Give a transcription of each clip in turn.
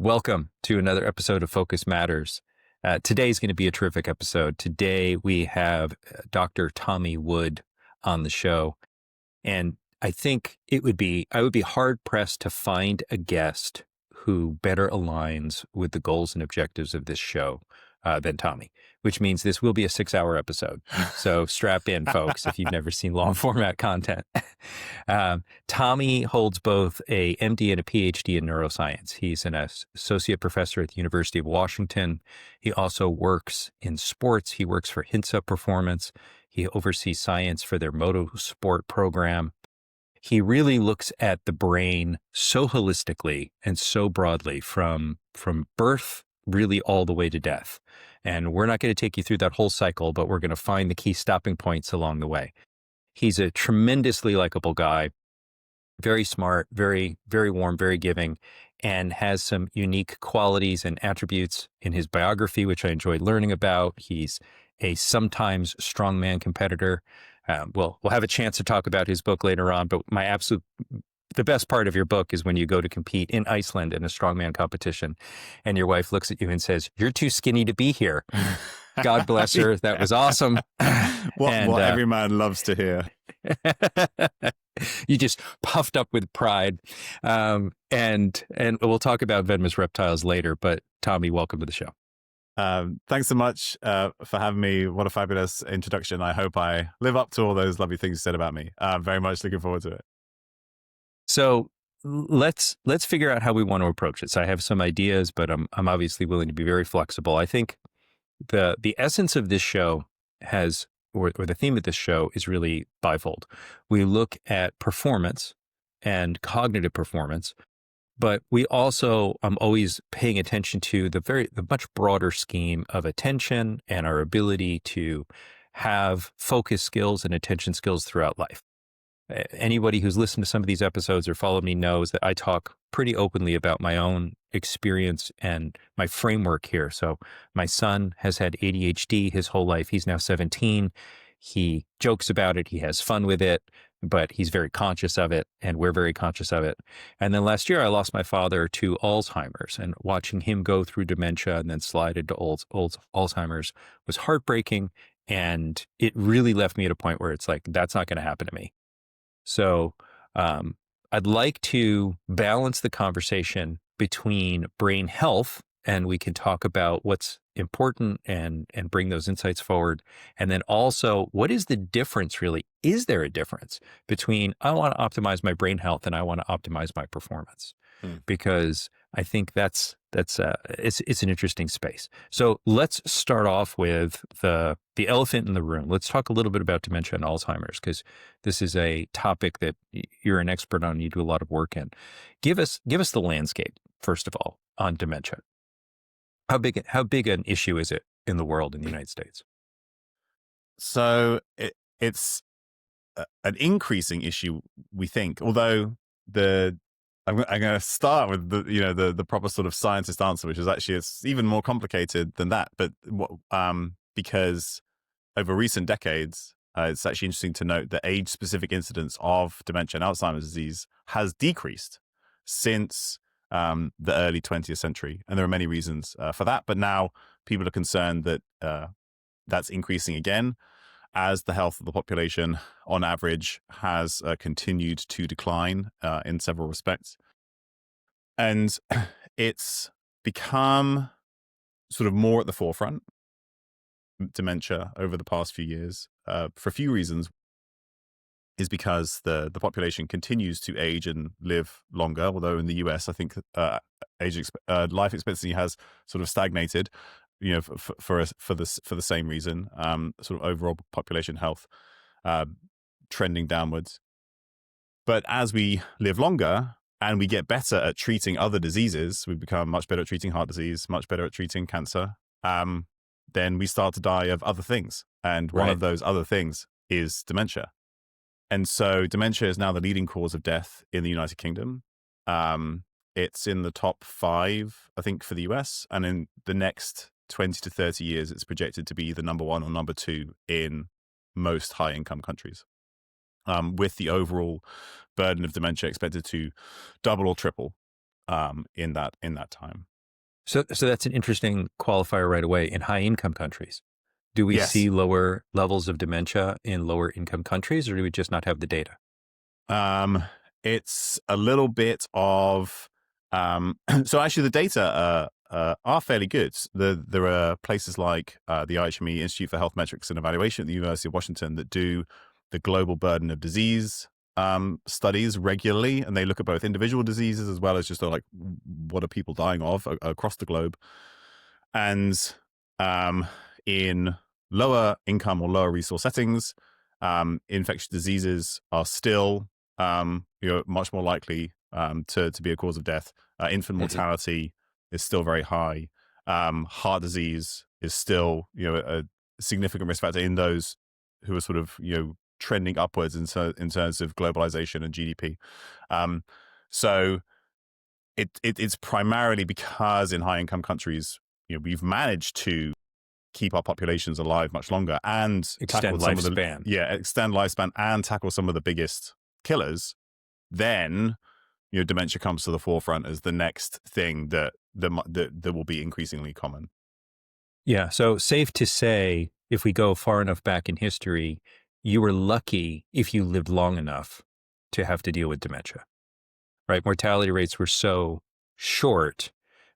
Welcome to another episode of Focus Matters. Today's going to be a terrific episode. Today we have Dr. Tommy Wood on the show, and I think I would be hard pressed to find a guest who better aligns with the goals and objectives of this show than Tommy, which means this will be a 6-hour episode. So strap in, folks, if you've never seen long format content. Tommy holds both a MD and a PhD in neuroscience. He's an associate professor at the University of Washington. He also works in sports. He works for Hinsa Performance. He oversees science for their motorsport program. He really looks at the brain so holistically and so broadly from birth really all the way to death. And we're not going to take you through that whole cycle, but we're going to find the key stopping points along the way. He's a tremendously likable guy, very smart, very, very warm, very giving, and has some unique qualities and attributes in his biography, which I enjoyed learning about. He's a sometimes strongman competitor. We'll have a chance to talk about his book later on, but the best part of your book is when you go to compete in Iceland in a strongman competition and your wife looks at you and says, "You're too skinny to be here." God bless her. That was awesome. What every man loves to hear. You just puffed up with pride. And we'll talk about venomous reptiles later, but Tommy, welcome to the show. Thanks so much for having me. What a fabulous introduction. I hope I live up to all those lovely things you said about me. I'm very much looking forward to it. So let's figure out how we want to approach this. I have some ideas, but I'm obviously willing to be very flexible. I think the essence of this show or the theme of this show is really bifold. We look at performance and cognitive performance, but we also, I'm always paying attention to the much broader scheme of attention and our ability to have focus skills and attention skills throughout life. Anybody who's listened to some of these episodes or followed me knows that I talk pretty openly about my own experience and my framework here. So my son has had ADHD his whole life. He's now 17. He jokes about it. He has fun with it, but he's very conscious of it, and we're very conscious of it. And then last year, I lost my father to Alzheimer's, and watching him go through dementia and then slide into Alzheimer's was heartbreaking. And it really left me at a point where it's like, that's not going to happen to me. So I'd like to balance the conversation between brain health, and we can talk about what's important and bring those insights forward. And then also, what is the difference really? Is there a difference between I want to optimize my brain health and I want to optimize my performance? Because I think it's an interesting space. So let's start off with the elephant in the room. Let's talk a little bit about dementia and Alzheimer's, because this is a topic that you're an expert on and you do a lot of work in. Give us the landscape, first of all, on dementia. How big an issue is it in the world, in the United States? So it's an increasing issue, we think, although I'm going to start with the proper sort of scientist answer, which is actually it's even more complicated than that. But because over recent decades, it's actually interesting to note that age-specific incidence of dementia and Alzheimer's disease has decreased since the early 20th century, and there are many reasons for that. But now people are concerned that that's increasing again, as the health of the population on average has continued to decline in several respects. And it's become sort of more at the forefront, dementia, over the past few years, for a few reasons. Is because the population continues to age and live longer, although in the US, I think life expectancy has sort of stagnated, for the same reason, sort of overall population health trending downwards. But as we live longer and we get better at treating other diseases, we become much better at treating heart disease, much better at treating cancer, then we start to die of other things. And one of those other things is dementia. And so dementia is now the leading cause of death in the United Kingdom. It's in the top 5, I think, for the US. And in the next 20 to 30 years, it's projected to be the number 1 or number 2 in most high-income countries, with the overall burden of dementia expected to double or triple in that time. So that's an interesting qualifier right away. In high income countries, do we Yes. see lower levels of dementia in lower income countries, or do we just not have the data? Um, it's a little bit of so actually the data are fairly good. There are places like the IHME Institute for Health Metrics and Evaluation at the University of Washington that do the global burden of disease studies regularly, and they look at both individual diseases as well as just like what are people dying of across the globe. And in lower income or lower resource settings, infectious diseases are still much more likely to be a cause of death. Infant Mhm. mortality is still very high. Heart disease is still a significant risk factor in those who are sort of trending upwards in terms of globalization and GDP. So it's primarily because in high income countries, we've managed to keep our populations alive much longer and tackle Extend some of the lifespan. extend lifespan and tackle some of the biggest killers. Then dementia comes to the forefront as the next thing that will be increasingly common. Yeah. So safe to say, if we go far enough back in history, you were lucky if you lived long enough to have to deal with dementia, right? Mortality rates were so short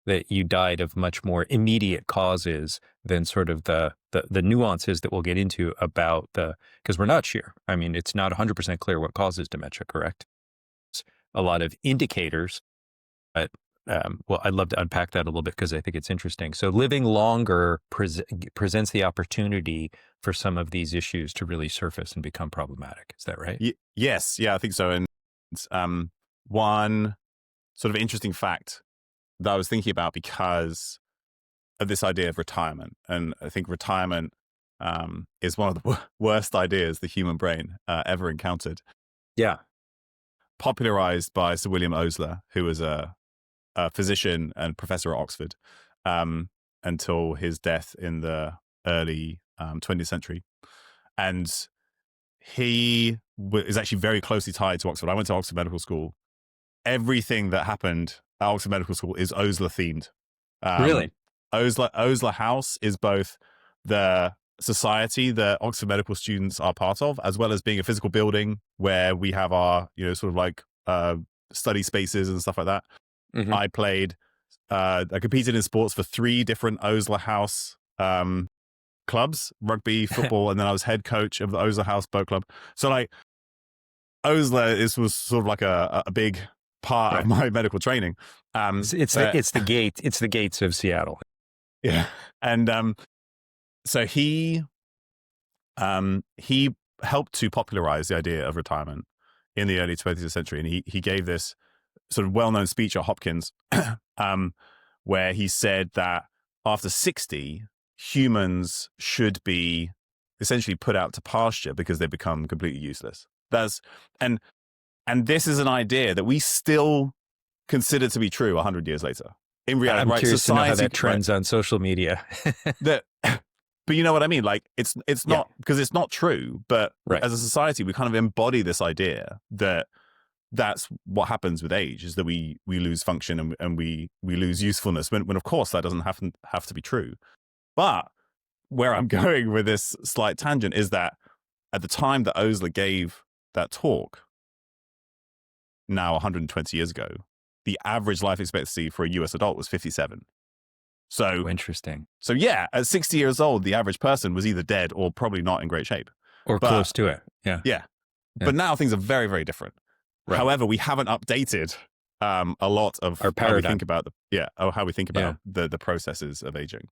that you died of much more immediate causes than sort of the nuances that we'll get into about because we're not sure. I mean, it's not 100% clear what causes dementia, correct? It's a lot of indicators. But well, I'd love to unpack that a little bit because I think it's interesting. So living longer presents the opportunity for some of these issues to really surface and become problematic. Is that right? Yes, yeah, I think so. And one sort of interesting fact that I was thinking about because of this idea of retirement, and I think retirement is one of the worst ideas the human brain ever encountered. Yeah. Popularized by Sir William Osler, who was a physician and professor at Oxford until his death in the early 20th century. And he is actually very closely tied to Oxford. I went to Oxford Medical School. Everything that happened at Oxford Medical School is Osler themed. Um, Really? Osler House is both the society that Oxford Medical students are part of, as well as being a physical building where we have our, sort of like study spaces and stuff like that. Hmm. I played, I competed in sports for 3 different Osler House clubs, rugby, football, and then I was head coach of the Osler House Boat Club. So like Osler, this was sort of like a big part of Right. my medical training. But It's the gates of Seattle. yeah, and so he helped to popularize the idea of retirement in the early 20th century, and he gave this sort of well-known speech at Hopkins, where he said that after 60, humans should be essentially put out to pasture because they become completely useless. And and this is an idea that we still consider to be true 100 years later. In reality, I'm right? curious to know how Society, that right? trends on social media. That, but you know what I mean? Like it's Yeah. not because it's not true. But Right. as a society, we kind of embody this idea that that's what happens with age is that we lose function and we lose usefulness when of course that doesn't have to be true. But where I'm going with this slight tangent is that at the time that Osler gave that talk, now 120 years ago, the average life expectancy for a US adult was 57. Oh, So interesting. so yeah, at 60 years old, the average person was either dead or probably not in great shape. Or But close to it. Yeah. yeah, Yeah. but now things are very, very different. Right. However, we haven't updated a lot Our of how we think paradigm. about how we think Yeah. about the processes of aging.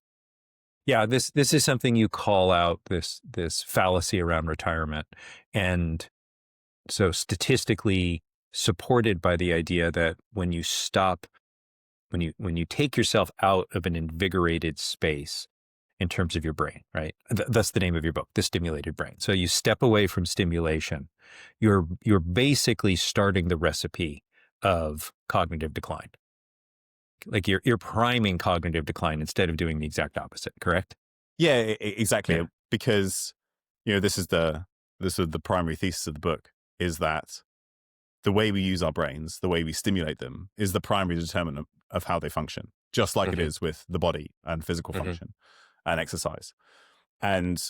Yeah, this is something you call out, this fallacy around retirement. And so statistically supported by the idea that when you take yourself out of an invigorated space in terms of your brain, right? That's the name of your book, The Stimulated Brain. So you step away from stimulation, you're basically starting the recipe of cognitive decline. Like you're priming cognitive decline instead of doing the exact opposite, correct? Yeah, exactly. Yeah. Because this is the primary thesis of the book is that the way we use our brains, the way we stimulate them, is the primary determinant of how they function. just like it Mm-hmm. is with the body and physical Mm-hmm. function and exercise. And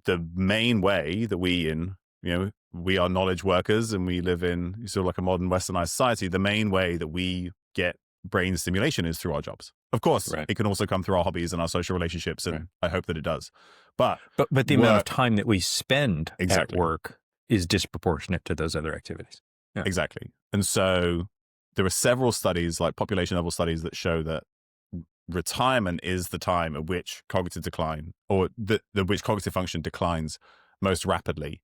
the main way that we are knowledge workers and we live in sort of like a modern westernized society, the main way that we get brain stimulation is through our jobs. Of course, Right. it can also come through our hobbies and our social relationships, and Right. I hope that it does. But But the amount of time that we spend at Exactly. work is disproportionate to those other activities. Yeah. Exactly. And so there are several studies, like population level studies, that show that retirement is the time at which cognitive decline, or which cognitive function declines most rapidly.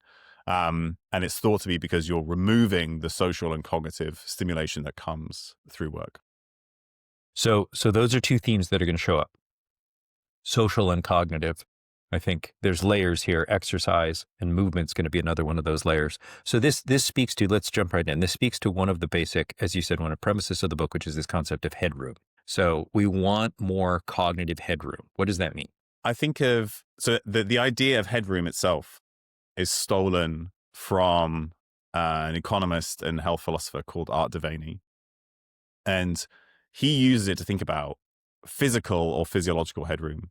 And it's thought to be because you're removing the social and cognitive stimulation that comes through work. So those are two themes that are going to show up. Social and cognitive. I think there's layers here. Exercise and movement's going to be another one of those layers. So this speaks to, let's jump right in. This speaks to one of the basic, as you said, one of the premises of the book, which is this concept of headroom. So we want more cognitive headroom. What does that mean? I think the idea of headroom itself is stolen from an economist and health philosopher called Art Devaney. And he uses it to think about physical or physiological headroom.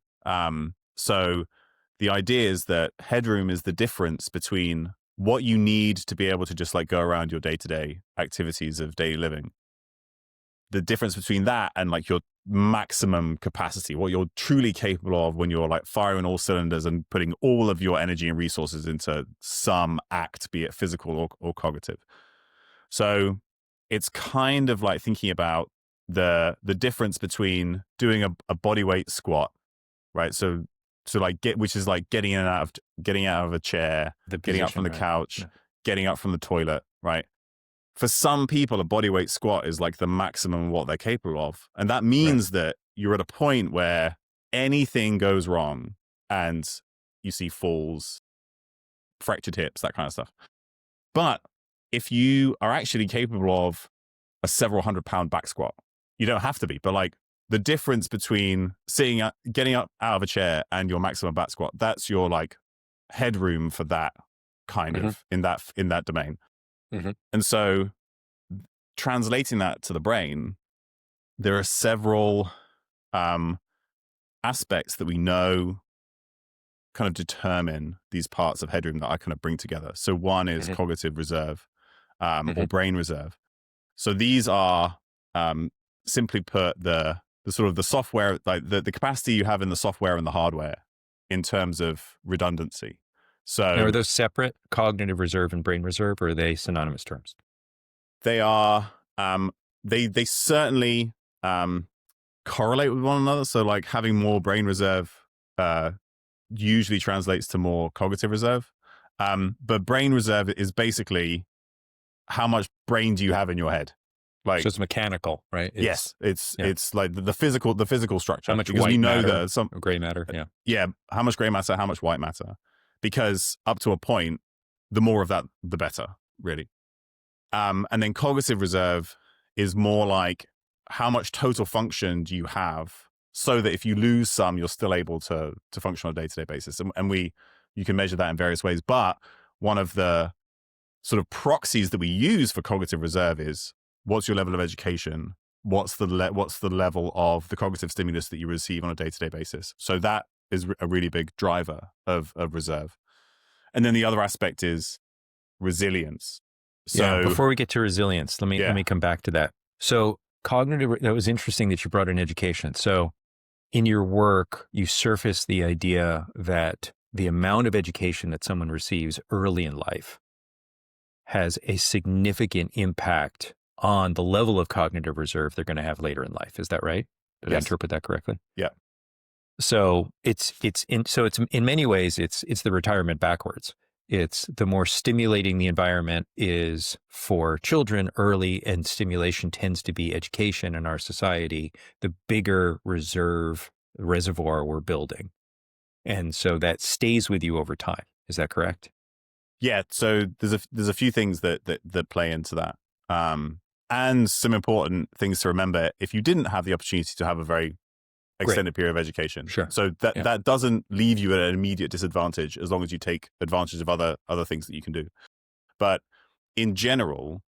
So the idea is that headroom is the difference between what you need to be able to just like go around your day-to-day activities of daily living. The difference between that and like your maximum capacity, what you're truly capable of when you're like firing all cylinders and putting all of your energy and resources into some act, be it physical or cognitive. So it's kind of like thinking about the difference between doing a body weight squat, right? So like which is like getting out of a chair, getting up from the couch, getting up from the toilet, right? For some people, a body weight squat is like the maximum of what they're capable of. And that means that you're at a point where anything goes wrong and you see falls, fractured hips, that kind of stuff. But if you are actually capable of a several 100-pound back squat, you don't have to be, but like the difference between getting up out of a chair and your maximum back squat, that's your like headroom for that kind of in that domain. Mm-hmm. And so translating that to the brain, there are several aspects that we know kind of determine these parts of headroom that I kind of bring together. So one is cognitive reserve or brain reserve. So these are simply put the sort of the software, like the capacity you have in the software and the hardware in terms of redundancy. So now, are those separate, cognitive reserve and brain reserve, or are they synonymous terms? They are, they certainly correlate with one another. So like having more brain reserve usually translates to more cognitive reserve. But brain reserve is basically how much brain do you have in your head? Like, so it's mechanical, right? It's like the physical structure. How much because white we know matter, that some gray matter, how much gray matter, how much white matter, because up to a point, the more of that, the better, really. And then cognitive reserve is more like how much total function do you have, so that if you lose some, you're still able to function on a day-to-day basis. And you can measure that in various ways. But one of the sort of proxies that we use for cognitive reserve is what's your level of education? What's the level of the cognitive stimulus that you receive on a day-to-day basis? So that is a really big driver of reserve. And then the other aspect is resilience. So before we get to resilience, let me come back to that. So cognitive, that was interesting that you brought in education. So in your work, you surface the idea that the amount of education that someone receives early in life has a significant impact on the level of cognitive reserve they're going to have later in life. Is that right? Did I interpret that correctly? Yeah. So it's in many ways, it's the retirement backwards. It's the more stimulating the environment is for children early, and stimulation tends to be education in our society, the bigger reservoir we're building. And so that stays with you over time. Is that correct? Yeah. So there's a few things that play into that. And some important things to remember if you didn't have the opportunity to have a very extended period of education. Sure. So that doesn't leave you at an immediate disadvantage as long as you take advantage of other things that you can do. But in general,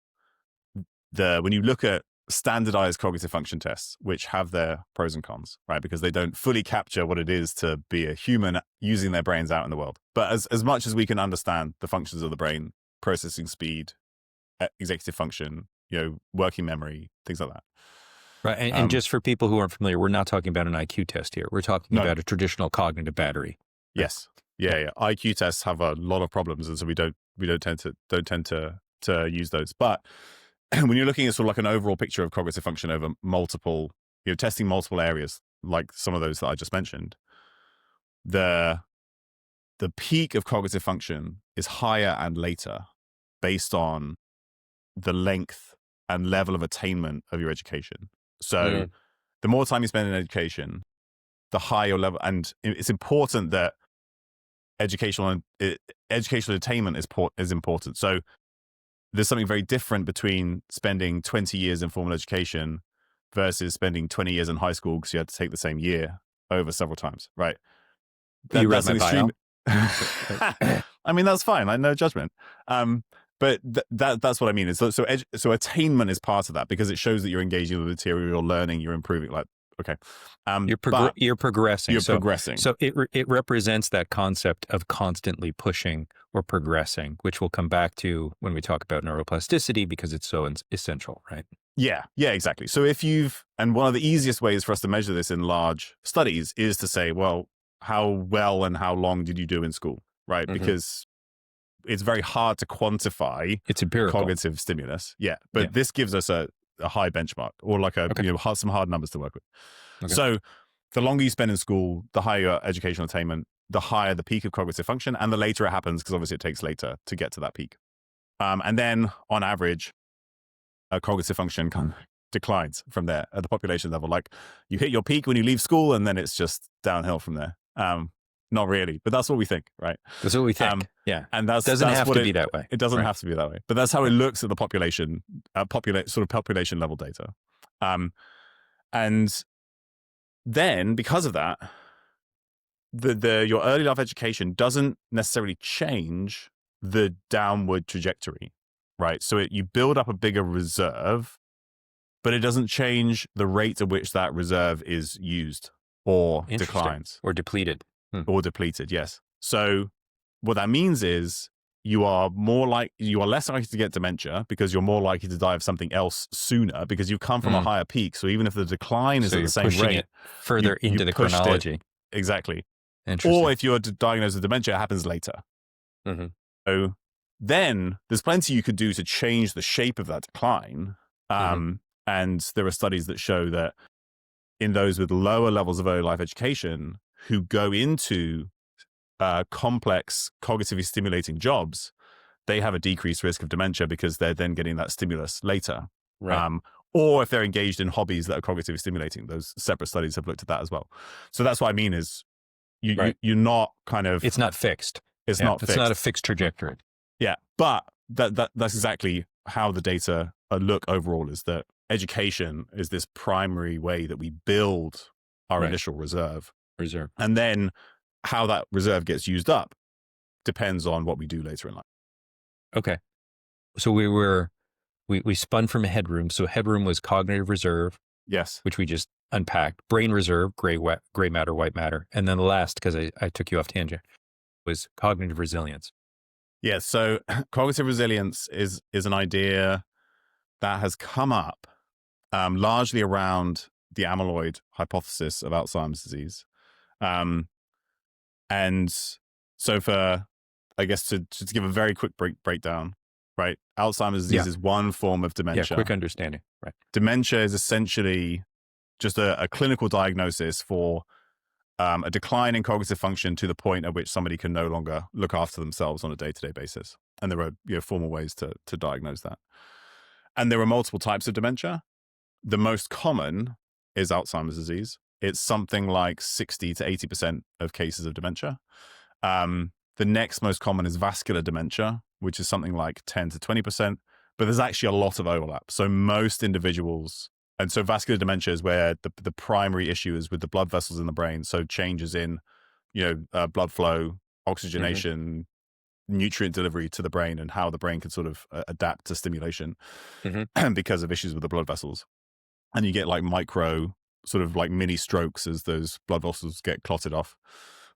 when you look at standardized cognitive function tests, which have their pros and cons, right? Because they don't fully capture what it is to be a human using their brains out in the world. But as much as we can understand the functions of the brain, processing speed, executive function, working memory, things like that. Right. And just for people who aren't familiar, we're not talking about an IQ test here. We're talking about a traditional cognitive battery. Right? Yes. Yeah. IQ tests have a lot of problems, and so we don't tend to use those. But when you're looking at sort of like an overall picture of cognitive function over multiple, testing multiple areas, like some of those that I just mentioned, the peak of cognitive function is higher and later based on the length and level of attainment of your education. So the more time you spend in education, the higher level, and it's important that educational attainment is important. So there's something very different between spending 20 years in formal education versus spending 20 years in high school because you had to take the same year over several times, right? You read my bio. I mean, that's fine. No judgment. But that's what I mean. So attainment is part of that because it shows that you're engaging with the material, you're learning, you're improving. Like, okay, you're progressing. You're progressing. So it represents that concept of constantly pushing or progressing, which we'll come back to when we talk about neuroplasticity because it's so essential, right? Yeah, exactly. So and one of the easiest ways for us to measure this in large studies is to say, well, how well and how long did you do in school, right? Because it's very hard to quantify. It's empirical. Cognitive stimulus. Yeah. But this gives us a high benchmark or like some hard numbers to work with. Okay. So the longer you spend in school, the higher your educational attainment, the higher the peak of cognitive function, and the later it happens because obviously it takes later to get to that peak. And then on average, cognitive function kind of declines from there at the population level. Like you hit your peak when you leave school and then it's just downhill from there. Not really, but that's what we think, right? That's what we think. Yeah, and that doesn't have to be that way. It doesn't have to be that way, but that's how it looks at the population, sort of population level data. And then because of that, your early life education doesn't necessarily change the downward trajectory, right? So you build up a bigger reserve, but it doesn't change the rate at which that reserve is used or declines or depleted. Or depleted, yes. So what that means is you are less likely to get dementia because you're more likely to die of something else sooner because you've come from a higher peak. So even if the decline is at the same rate, it further into the chronology. Exactly. Interesting. Or if you're diagnosed with dementia, it happens later. So then there's plenty you could do to change the shape of that decline. And there are studies that show that in those with lower levels of early life education who go into complex cognitively stimulating jobs, they have a decreased risk of dementia because they're then getting that stimulus later. Right. Or if they're engaged in hobbies that are cognitively stimulating, those separate studies have looked at that as well. So that's what I mean is you're not kind of... It's not fixed. It's not fixed. It's not a fixed trajectory. Yeah, but that's exactly how the data look overall, is that education is this primary way that we build our initial reserve. And then how that reserve gets used up depends on what we do later in life. Okay. So we spun from a headroom. So headroom was cognitive reserve. Yes. Which we just unpacked. Brain reserve, gray matter, white matter. And then the last, because I took you off tangent, was cognitive resilience. Yeah. So cognitive resilience is an idea that has come up largely around the amyloid hypothesis of Alzheimer's disease. And so I guess to give a very quick breakdown, right? Alzheimer's disease is one form of dementia. Yeah, quick understanding, right? Dementia is essentially just a clinical diagnosis for a decline in cognitive function to the point at which somebody can no longer look after themselves on a day-to-day basis. And there are formal ways to diagnose that. And there are multiple types of dementia. The most common is Alzheimer's disease. It's something like 60 to 80% of cases of dementia. The next most common is vascular dementia, which is something like 10 to 20%, but there's actually a lot of overlap. So most individuals, and so vascular dementia is where the primary issue is with the blood vessels in the brain. So changes in, blood flow, oxygenation, nutrient delivery to the brain, and how the brain can sort of adapt to stimulation because of issues with the blood vessels. and you get like micro sort of like mini strokes as those blood vessels get clotted off.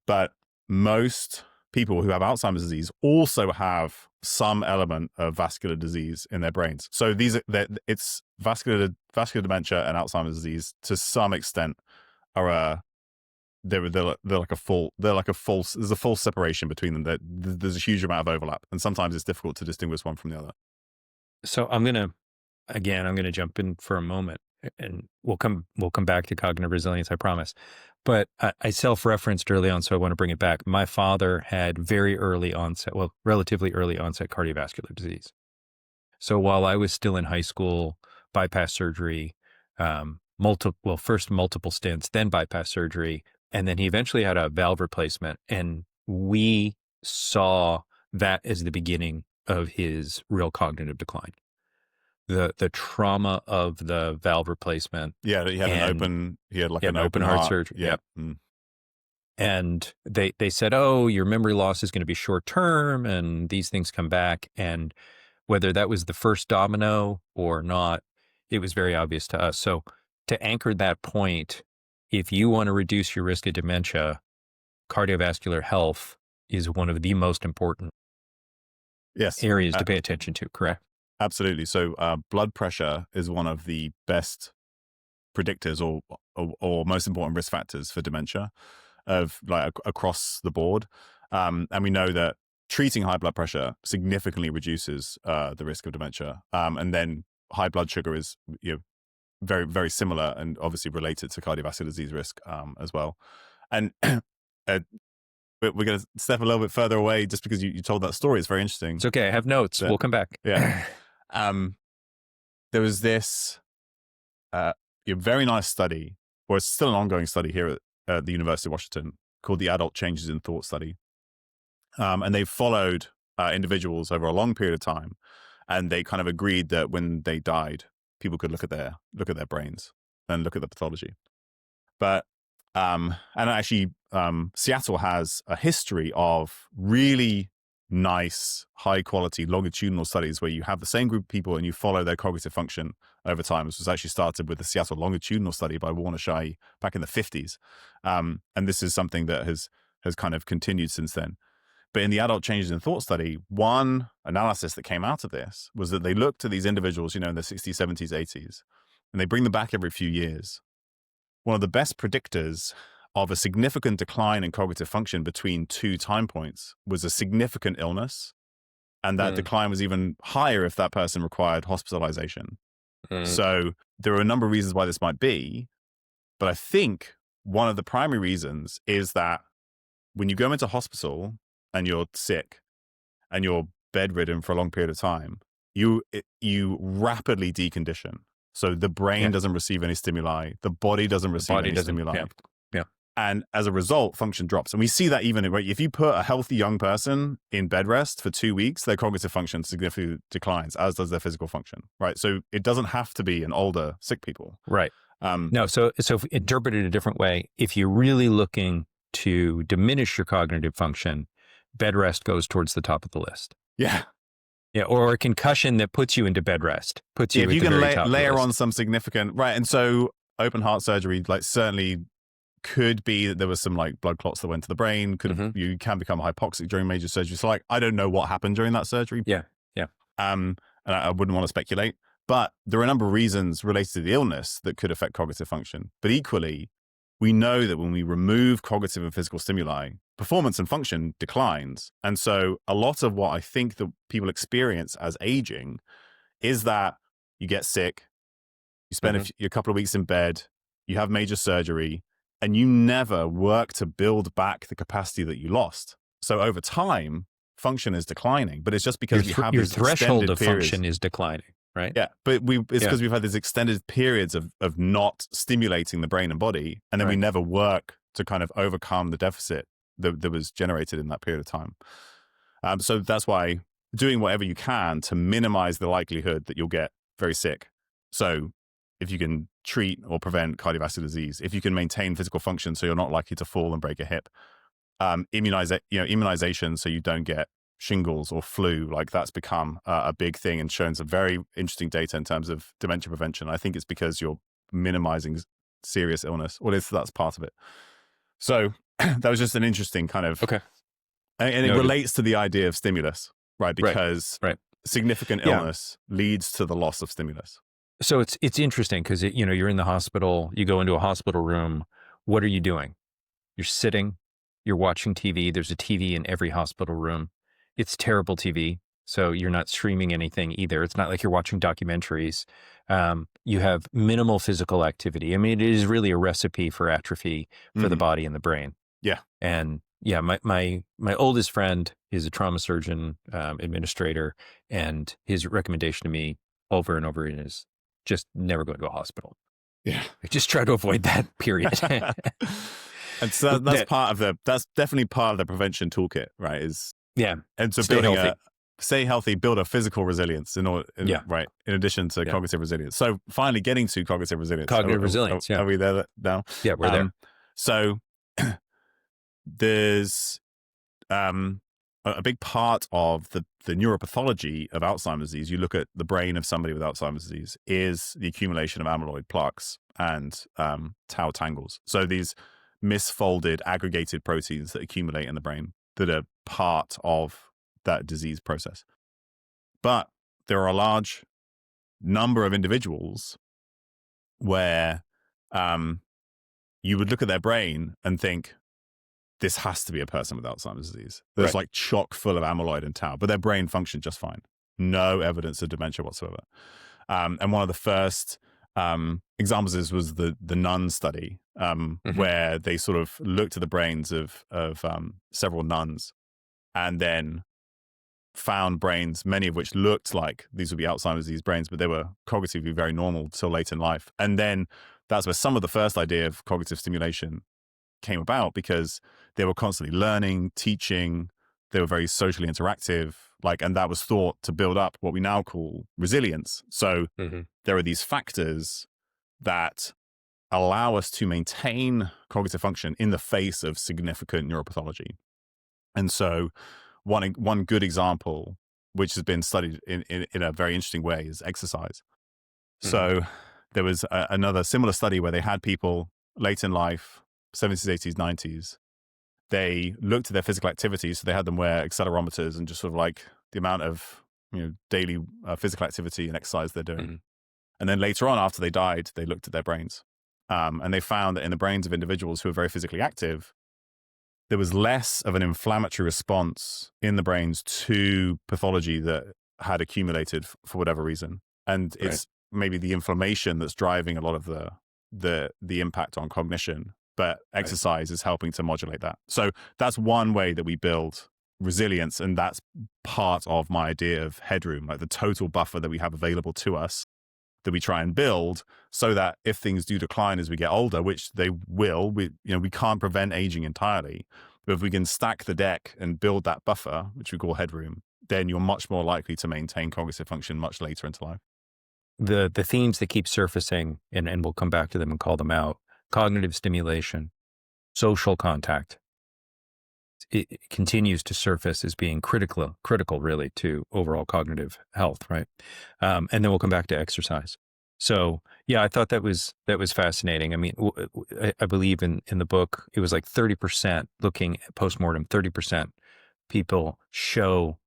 But most people who have Alzheimer's disease also have some element of vascular disease in their brains. So it's vascular dementia and Alzheimer's disease to some extent are they're like a false there's a false separation between them. That there's a huge amount of overlap, and sometimes it's difficult to distinguish one from the other. So I'm gonna jump in for a moment, and we'll come back to cognitive resilience, I promise. But I self-referenced early on, so I want to bring it back. My father had very early onset, well, relatively early onset cardiovascular disease. So while I was still in high school, bypass surgery, first multiple stents, then bypass surgery, and then he eventually had a valve replacement, and we saw that as the beginning of his real cognitive decline. The trauma of the valve replacement. Yeah, he had an open heart heart surgery. Yeah. And they said, oh, your memory loss is going to be short term and these things come back. And whether that was the first domino or not, it was very obvious to us. So to anchor that point, if you want to reduce your risk of dementia, cardiovascular health is one of the most important areas to pay attention to, correct? Absolutely. So blood pressure is one of the best predictors or most important risk factors for dementia of like across the board. And we know that treating high blood pressure significantly reduces the risk of dementia. And then high blood sugar is very, very similar and obviously related to cardiovascular disease risk as well. And we're going to step a little bit further away just because you told that story. It's very interesting. It's okay. I have notes. We'll come back. Yeah. There was this very nice study, or it's still an ongoing study here at the University of Washington, called the Adult Changes in Thought Study. And they followed individuals over a long period of time, and they kind of agreed that when they died, people could look at their brains and look at the pathology. But and actually, Seattle has a history of really nice, high quality longitudinal studies where you have the same group of people and you follow their cognitive function over time. This was actually started with the Seattle longitudinal study by Warner Shai back in the 50s. And this is something that has kind of continued since then. But in the Adult Changes in Thought study, one analysis that came out of this was that they looked at these individuals, in their 60s, 70s, 80s, and they bring them back every few years. One of the best predictors of a significant decline in cognitive function between two time points was a significant illness. And that decline was even higher if that person required hospitalization. So there are a number of reasons why this might be. But I think one of the primary reasons is that when you go into hospital and you're sick and you're bedridden for a long period of time, you rapidly decondition. So the brain doesn't receive any stimuli. The body doesn't receive any stimuli. Yeah. And as a result, function drops. And we see that even if you put a healthy young person in bed rest for 2 weeks, their cognitive function significantly declines, as does their physical function, right? So it doesn't have to be in older, sick people. Right. No, so if interpret it a different way, if you're really looking to diminish your cognitive function, bed rest goes towards the top of the list. Yeah. Yeah, or a concussion that puts you into bed rest, puts you at the very top of the list. Layer on some significant, right? And so open heart surgery, like certainly could be that there was some like blood clots that went to the brain. You can become hypoxic during major surgery. So like, I don't know what happened during that surgery. Yeah. And I wouldn't want to speculate, but there are a number of reasons related to the illness that could affect cognitive function. But equally, we know that when we remove cognitive and physical stimuli, performance and function declines. And so a lot of what I think that people experience as aging is that you get sick, you spend a couple of weeks in bed, you have major surgery, and you never work to build back the capacity that you lost. So over time, function is declining, but it's just because we have your these threshold extended of periods. function is declining, right? Yeah, but it's because we've had these extended periods of not stimulating the brain and body, and then we never work to kind of overcome the deficit that was generated in that period of time. So that's why doing whatever you can to minimize the likelihood that you'll get very sick. So if you can treat or prevent cardiovascular disease, if you can maintain physical function so you're not likely to fall and break a hip, immunization so you don't get shingles or flu, like that's become a big thing and shown some very interesting data in terms of dementia prevention. I think it's because you're minimizing serious illness, or at least that's part of it. So that was just an interesting kind of, Okay. and it Noted. relates to the idea of stimulus, right? Because Right. significant Yeah. illness leads to the loss of stimulus. So it's interesting because you're in the hospital, you go into a hospital room. What are you doing? You're sitting, you're watching TV. There's a TV in every hospital room. It's terrible TV. So you're not streaming anything either. It's not like you're watching documentaries. You have minimal physical activity. I mean, it is really a recipe for atrophy for the body and the brain. Yeah. And yeah, my oldest friend is a trauma surgeon, administrator, and his recommendation to me over and over is just never go to a hospital. Yeah. Just try to avoid that, period. And so that's definitely part of the prevention toolkit, right? And so stay healthy, build a physical resilience right, in addition to cognitive resilience. So finally getting to cognitive resilience. Are we there now? Yeah, we're there. So there's a big part of the neuropathology of Alzheimer's disease. You look at the brain of somebody with Alzheimer's disease is the accumulation of amyloid plaques and tau tangles. So these misfolded, aggregated proteins that accumulate in the brain that are part of that disease process. But there are a large number of individuals where you would look at their brain and think, this has to be a person with Alzheimer's disease. There's like chock full of amyloid and tau, but their brain functioned just fine. No evidence of dementia whatsoever. And one of the first examples was the nun study, where they sort of looked at the brains of several nuns and then found brains, many of which looked like these would be Alzheimer's disease brains, but they were cognitively very normal till late in life. And then that's where some of the first idea of cognitive stimulation came about, because they were constantly learning, teaching, they were very socially interactive, and that was thought to build up what we now call resilience. So there are these factors that allow us to maintain cognitive function in the face of significant neuropathology. And so one good example, which has been studied in a very interesting way, is exercise. So there was another similar study where they had people late in life, 70s, 80s, 90s. They looked at their physical activity. So they had them wear accelerometers and just sort of like the amount of daily physical activity and exercise they're doing. And then later on, after they died, they looked at their brains. And they found that in the brains of individuals who were very physically active, there was less of an inflammatory response in the brains to pathology that had accumulated for whatever reason. And it's maybe the inflammation that's driving a lot of the impact on cognition, but exercise is helping to modulate that. So that's one way that we build resilience. And that's part of my idea of headroom, like the total buffer that we have available to us, that we try and build so that if things do decline as we get older, which they will, we can't prevent aging entirely, but if we can stack the deck and build that buffer, which we call headroom, then you're much more likely to maintain cognitive function much later into life. The themes that keep surfacing, and we'll come back to them and call them out: cognitive stimulation, social contact. It continues to surface as being critical really to overall cognitive health, right? And then we'll come back to exercise. So yeah, I thought that was fascinating. I mean, I believe in the book, it was like 30%, looking at postmortem, 30% people show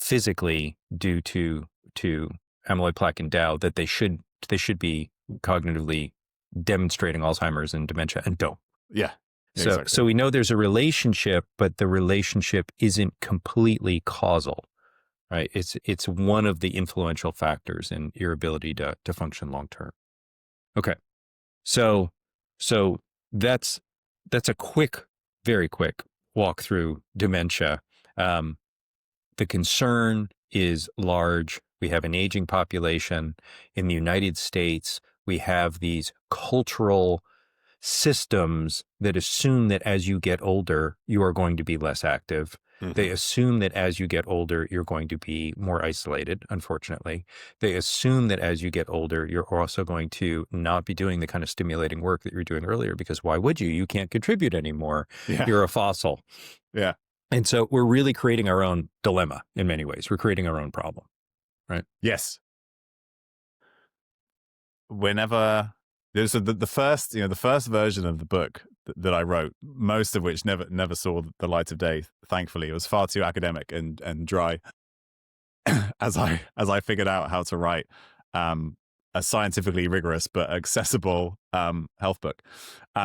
physically, due to amyloid plaque and tau, that they should be cognitively demonstrating Alzheimer's and dementia, and don't. Yeah. So, exactly. So we know there's a relationship, but the relationship isn't completely causal, right? It's one of the influential factors in your ability to function long term. Okay, so that's a very quick walk through dementia. The concern is large. We have an aging population in the United States. We have these cultural systems that assume that as you get older, you are going to be less active. They assume that as you get older, you're going to be more isolated, unfortunately. They assume that as you get older, you're also going to not be doing the kind of stimulating work that you were doing earlier, because why would you? You can't contribute anymore. Yeah. You're a fossil. Yeah. And so we're really creating our own dilemma in many ways. We're creating our own problem, right? Yes. Whenever So the first, the first version of the book that I wrote, most of which never saw the light of day. Thankfully, it was far too academic and dry. As I figured out how to write a scientifically rigorous but accessible health book.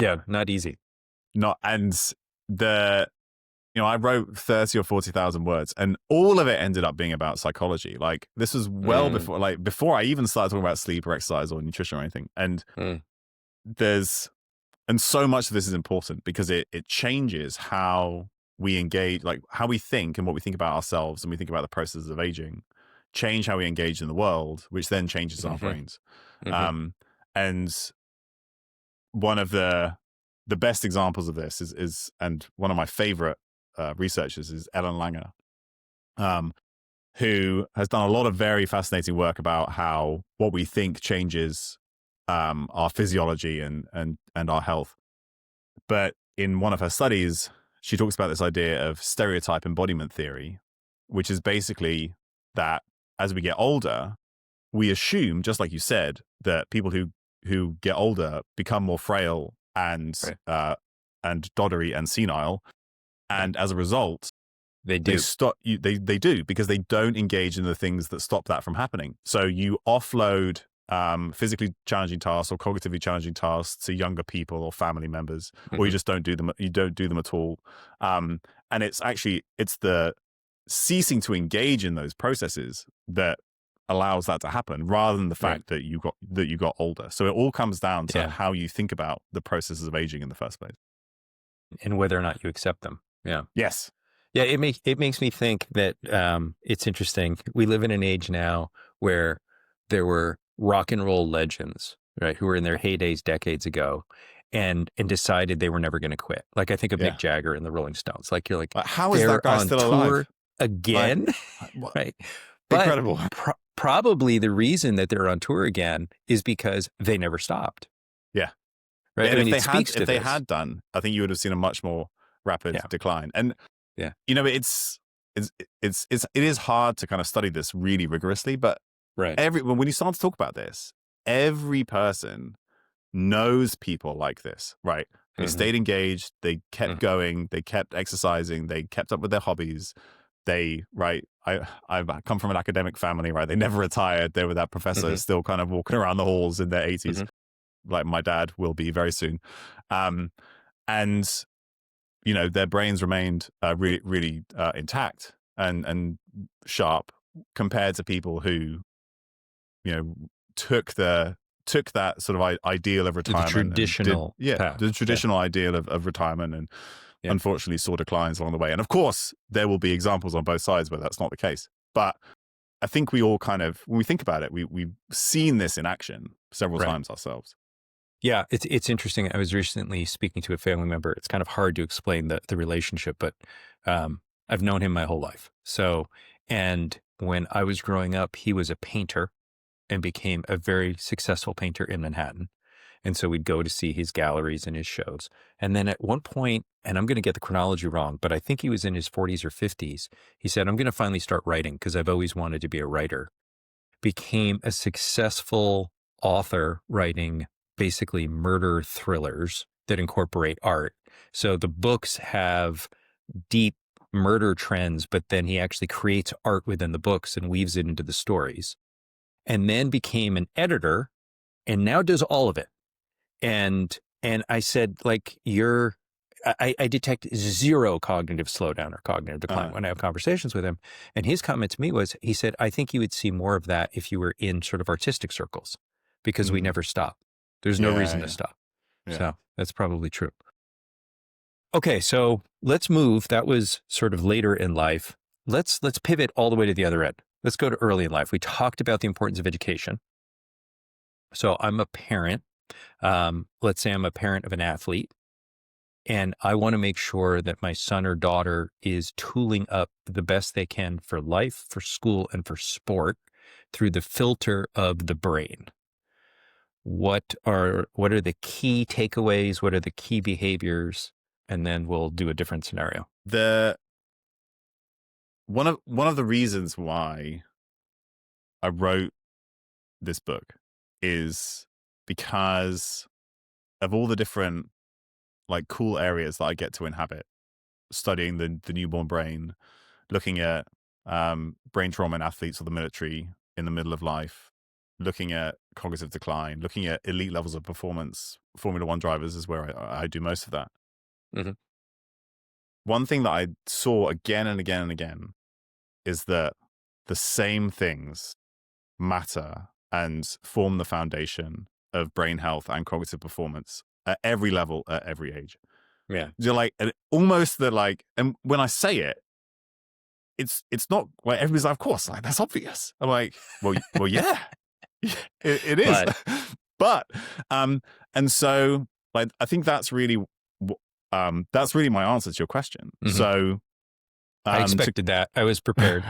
Yeah, not easy. Not and the I wrote 30 or 40,000 words, and all of it ended up being about psychology. Like, this was well before I even started talking about sleep or exercise or nutrition or anything. And so much of this is important because it changes how we engage, like how we think and what we think about ourselves, and we think about the processes of aging, change how we engage in the world, which then changes our brains. And one of the best examples of this is and one of my favorite researchers is Ellen Langer, who has done a lot of very fascinating work about how what we think changes our physiology and our health. But in one of her studies, she talks about this idea of stereotype embodiment theory, which is basically that as we get older, we assume, just like you said, that people who get older become more frail and doddery and senile, and as a result, they do. They do, because they don't engage in the things that stop that from happening. So you offload physically challenging tasks or cognitively challenging tasks to younger people or family members, or you just don't do them. You don't do them at all. And it's the ceasing to engage in those processes that allows that to happen, rather than the fact that you got older. So it all comes down to how you think about the processes of aging in the first place, and whether or not you accept them. Yeah. Yes. Yeah. It makes me think that it's interesting. We live in an age now where there were rock and roll legends, right, who were in their heydays decades ago, and decided they were never going to quit. Like, I think of Mick Jagger and the Rolling Stones. Like, you're like, how is that guy still alive again? Right. Incredible. But probably the reason that they're on tour again is because they never stopped. Yeah. Right. And if they had done, I think you would have seen a much more rapid decline. And it is hard to kind of study this really rigorously, but when you start to talk about this, every person knows people like this, right? They stayed engaged, they kept going, they kept exercising, they kept up with their hobbies. I've come from an academic family, right? They never retired. They were that professor still kind of walking around the halls in their 80s, like my dad will be very soon. And their brains remained really, really intact and sharp compared to people who, took that sort of ideal of retirement, the traditional ideal of retirement, and unfortunately saw declines along the way. And of course, there will be examples on both sides where that's not the case. But I think we all kind of, when we think about it, we've seen this in action several times ourselves. Yeah, it's interesting. I was recently speaking to a family member. It's kind of hard to explain the relationship, but I've known him my whole life. So, and when I was growing up, he was a painter and became a very successful painter in Manhattan. And so we'd go to see his galleries and his shows. And then at one point, and I'm going to get the chronology wrong, but I think he was in his 40s or 50s, he said, I'm going to finally start writing because I've always wanted to be a writer. Became a successful author, writing basically murder thrillers that incorporate art. So the books have deep murder trends, but then he actually creates art within the books and weaves it into the stories. And then became an editor and now does all of it. And I said, like, I detect zero cognitive slowdown or cognitive decline when I have conversations with him. And his comment to me was, he said, I think you would see more of that if you were in sort of artistic circles, because we never stop. There's no reason to stop. Yeah. So that's probably true. Okay, so let's move. That was sort of later in life. Let's pivot all the way to the other end. Let's go to early in life. We talked about the importance of education. So I'm a parent. Let's say I'm a parent of an athlete, and I want to make sure that my son or daughter is tooling up the best they can for life, for school, and for sport through the filter of the brain. What are the key takeaways? What are the key behaviors? And then we'll do a different scenario. One of the reasons why I wrote this book is because of all the different like cool areas that I get to inhabit, studying the newborn brain, looking at brain trauma in athletes or the military in the middle of life, looking at cognitive decline, looking at elite levels of performance. Formula One drivers is where I do most of that. Mm-hmm. One thing that I saw again and again and again is that the same things matter and form the foundation of brain health and cognitive performance at every level, at every age. Yeah. You're like, almost the like, and when I say it, it's not like everybody's like, of course, like that's obvious. I'm like, well, yeah, it is. But But and so like I think that's really my answer to your question. Mhm. So I expected that. I was prepared.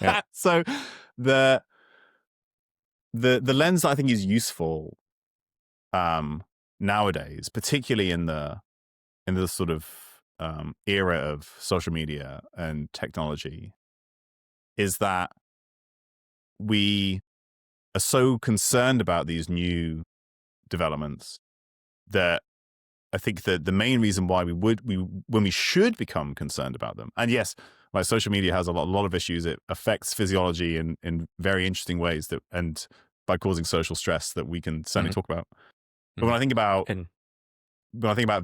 Yeah. So the lens that I think is useful nowadays, particularly in the sort of era of social media and technology, is that we are so concerned about these new developments that I think that the main reason why when we should become concerned about them, and yes, like social media has a lot of issues. It affects physiology in very interesting ways and by causing social stress that we can certainly talk about. But when I think about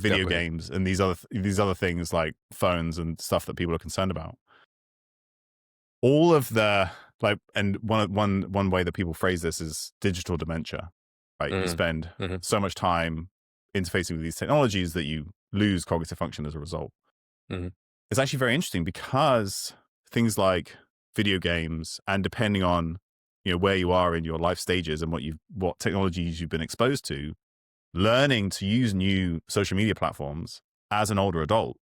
video games and these other things like phones and stuff that people are concerned about, all of the like, and one way that people phrase this is digital dementia, right? You spend so much time interfacing with these technologies that you lose cognitive function as a result. It's actually very interesting because things like video games, and depending on where you are in your life stages and what technologies you've been exposed to, learning to use new social media platforms as an older adult,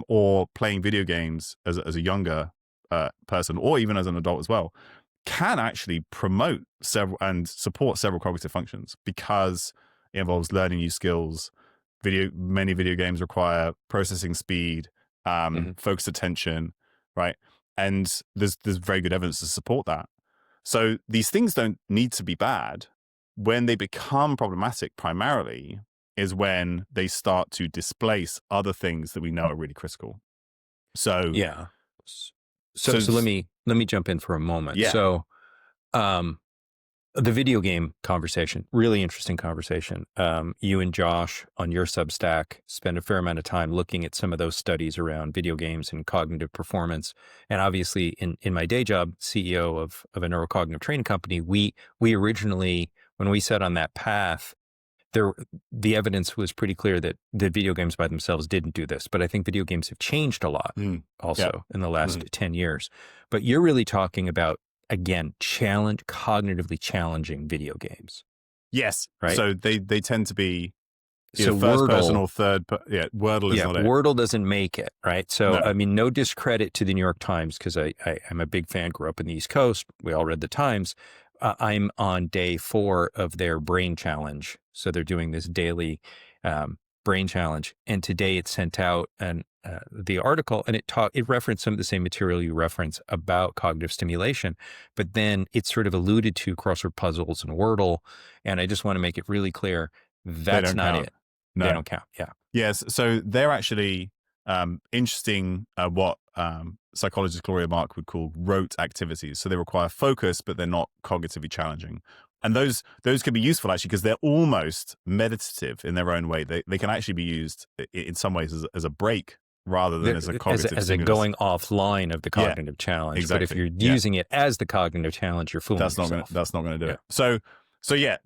or playing video games as a younger person, or even as an adult as well, can actually promote several and support several cognitive functions because it involves learning new skills. Many video games require processing speed, focused attention, right? And there's very good evidence to support that. So these things don't need to be bad. When they become problematic primarily is when they start to displace other things that we know are really critical. So yeah. So let me jump in for a moment. Yeah. So the video game conversation, really interesting conversation. You and Josh on your Substack spend a fair amount of time looking at some of those studies around video games and cognitive performance. And obviously in my day job, CEO of a neurocognitive training company, we originally, when we set on that path, the evidence was pretty clear that the video games by themselves didn't do this. But I think video games have changed a lot also in the last 10 years. But you're really talking about, again, cognitively challenging video games. Yes. Right. So they tend to be so first Wordle, person or third. Wordle is not it. Wordle doesn't make it, right? So, No. I mean, no discredit to the New York Times, because I'm a big fan, grew up in the East Coast. We all read the Times. I'm on day 4 of their brain challenge. So they're doing this daily brain challenge. And today it sent out the article, and it referenced some of the same material you reference about cognitive stimulation, but then it sort of alluded to crossword puzzles and Wordle. And I just want to make it really clear, that's not count. it. No. They don't count. Yeah. Yes. So they're actually interesting, what psychologist Gloria Mark would call rote activities. So they require focus, but they're not cognitively challenging. And those can be useful actually because they're almost meditative in their own way. They can actually be used in some ways as a break rather than as a cognitive as stimulus. a going offline of the cognitive challenge. Exactly. But if you're using it as the cognitive challenge, you're fooling yourself. That's not going to do it. So yeah,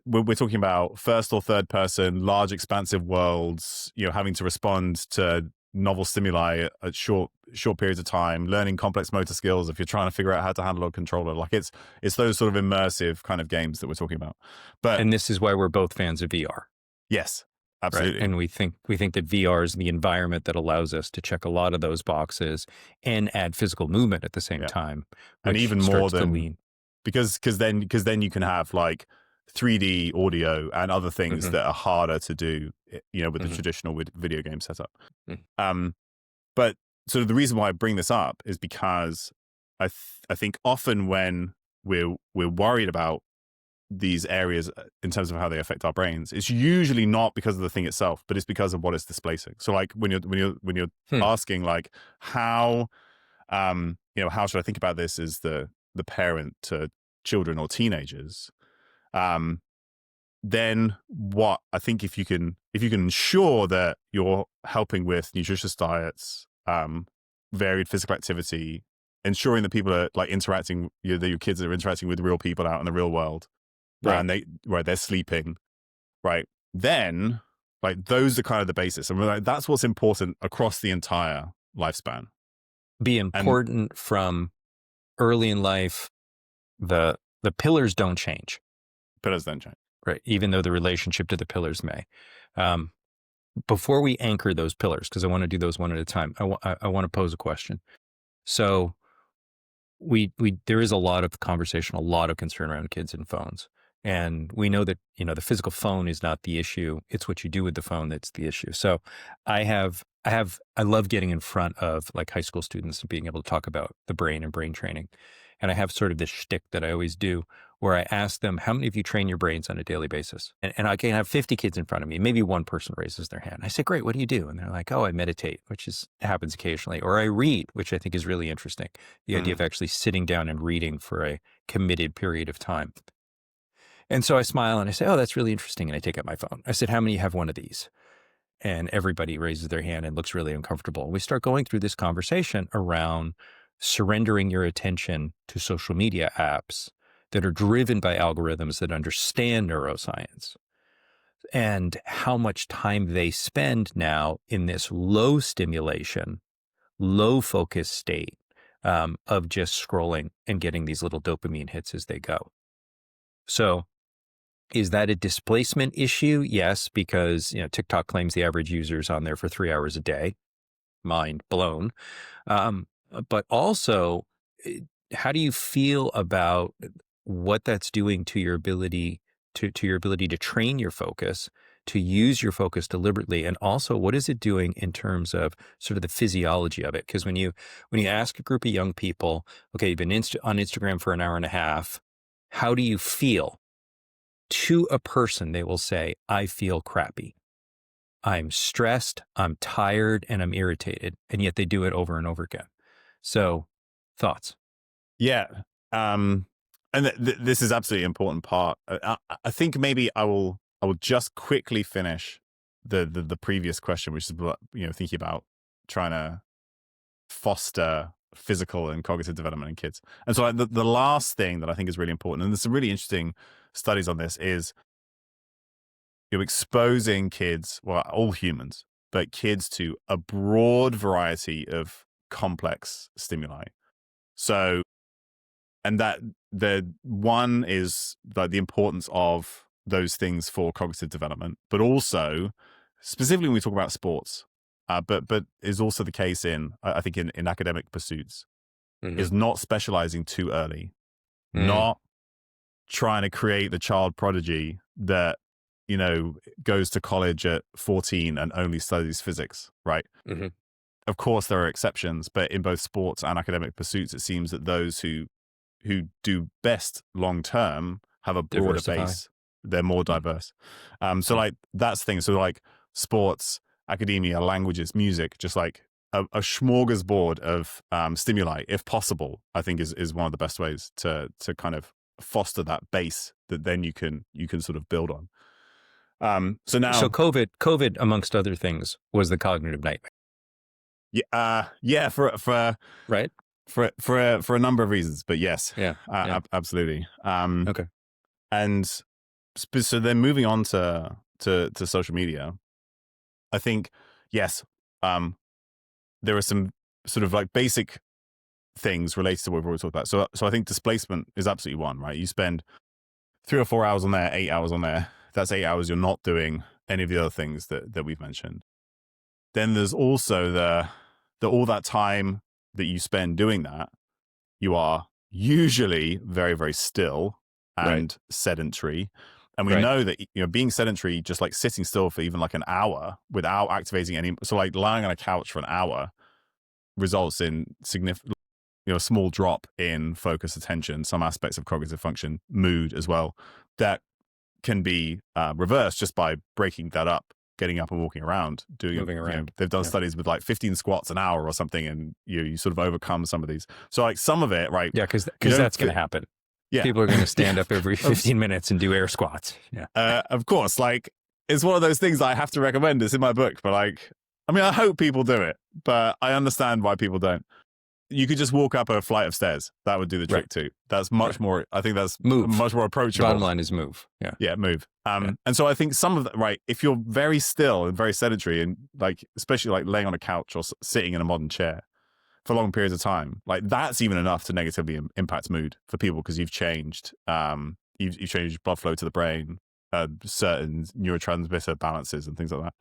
we're talking about first or third person, large expansive worlds, having to respond to novel stimuli at short periods of time, learning complex motor skills if you're trying to figure out how to handle a controller. Like it's those sort of immersive kind of games that we're talking about. And this is why we're both fans of VR. Yes, absolutely. Right? And we think that VR is the environment that allows us to check a lot of those boxes and add physical movement at the same time. And even more than because then you can have like 3D audio and other things that are harder to do, with the traditional video game setup. But sort of the reason why I bring this up is because I think often when we're worried about these areas in terms of how they affect our brains, it's usually not because of the thing itself, but it's because of what it's displacing. So like when you're Hmm. asking like how how should I think about this as the parent to children or teenagers, um then what I think, if you can ensure that you're helping with nutritious diets, varied physical activity, ensuring that people are like interacting, that your kids are interacting with real people out in the real world, Right. and they're sleeping, right? Then like those are kind of the basis, and we're like, that's what's important across the entire lifespan. Be And important from early in life. The pillars don't change, pillars don't change. right? Even though the relationship to the pillars may. Um, Before we anchor those pillars, because I want to do those one at a time, I want to pose a question. So we there is a lot of conversation, a lot of concern around kids and phones. And we know that, the physical phone is not the issue. It's what you do with the phone that's the issue. So I love getting in front of like high school students and being able to talk about the brain and brain training. And I have sort of this shtick that I always do where I ask them, how many of you train your brains on a daily basis? And I can have 50 kids in front of me. Maybe one person raises their hand. I say, great, what do you do? And they're like, oh, I meditate, which happens occasionally. Or I read, which I think is really interesting. The idea Mm. of actually sitting down and reading for a committed period of time. And so I smile and I say, oh, that's really interesting. And I take out my phone. I said, how many have one of these? And everybody raises their hand and looks really uncomfortable. We start going through this conversation around surrendering your attention to social media apps that are driven by algorithms that understand neuroscience, and how much time they spend now in this low stimulation, low focus state of just scrolling and getting these little dopamine hits as they go. So is that a displacement issue? Yes, because TikTok claims the average user is on there for 3 hours a day. Mind blown. But also, how do you feel about what that's doing to your ability to your ability to train your focus, to use your focus deliberately, and also what is it doing in terms of sort of the physiology of it? Because when you ask a group of young people, okay, you've been on Instagram for an hour and a half, how do you feel? To a person, they will say, I feel crappy. I'm stressed, I'm tired, and I'm irritated. And yet they do it over and over again. So, thoughts? Yeah. And this is absolutely important part. I think maybe I will just quickly finish the previous question, which is about, thinking about trying to foster physical and cognitive development in kids. And so like, the last thing that I think is really important, and there's some really interesting studies on this, is you're exposing kids, well, all humans, but kids, to a broad variety of complex stimuli. So, and that the one is like the importance of those things for cognitive development, but also specifically when we talk about sports, but is also the case in, I think, in academic pursuits, Mm-hmm. is not specializing too early, Mm, not trying to create the child prodigy that goes to college at 14 and only studies physics, right? hmm Of course there are exceptions, but in both sports and academic pursuits, it seems that those who do best long term have a broader Diversify. base. They're more Mm, diverse. So mm. like that's the thing. So like sports, academia, languages, music, just like a smorgasbord of stimuli, if possible, I think is one of the best ways to kind of foster that base that then you can sort of build on. So So now, COVID, amongst other things, was the cognitive nightmare, yeah, right? for a number of reasons, but yes, Yeah, yeah. absolutely. Okay. And so then moving on to social media, I think yes, um, there are some sort of like basic things related to what we've already talked about. So I think displacement is absolutely one, right? You spend 3 or 4 hours on there, 8 hours on there. That's 8 hours you're not doing any of the other things that we've mentioned. Then there's also the all that time that you spend doing that, you are usually very, very still Right, and sedentary. And we right. know that being sedentary, just like sitting still for even like an hour without activating any, so like lying on a couch for an hour results in significant a small drop in focus, attention, some aspects of cognitive function, mood as well, that can be reversed just by breaking that up, getting up and walking around, Moving around. They've done Yeah. studies with like 15 squats an hour or something, and you sort of overcome some of these. So like some of it, right? Yeah, because that's going to happen. Yeah. People are going to stand up every 15 minutes and do air squats. Yeah. Of course, like it's one of those things I have to recommend. It's in my book, but like, I mean, I hope people do it, but I understand why people don't. You could just walk up a flight of stairs. That would do the trick too. That's much more, I think that's much more approachable. Bottom line is move. Yeah. Yeah, move. And so I think some of that, right, if you're very still and very sedentary and like, especially like laying on a couch or sitting in a modern chair for long periods of time, like that's even enough to negatively impact mood for people because you've changed, you've changed blood flow to the brain, certain neurotransmitter balances and things like that.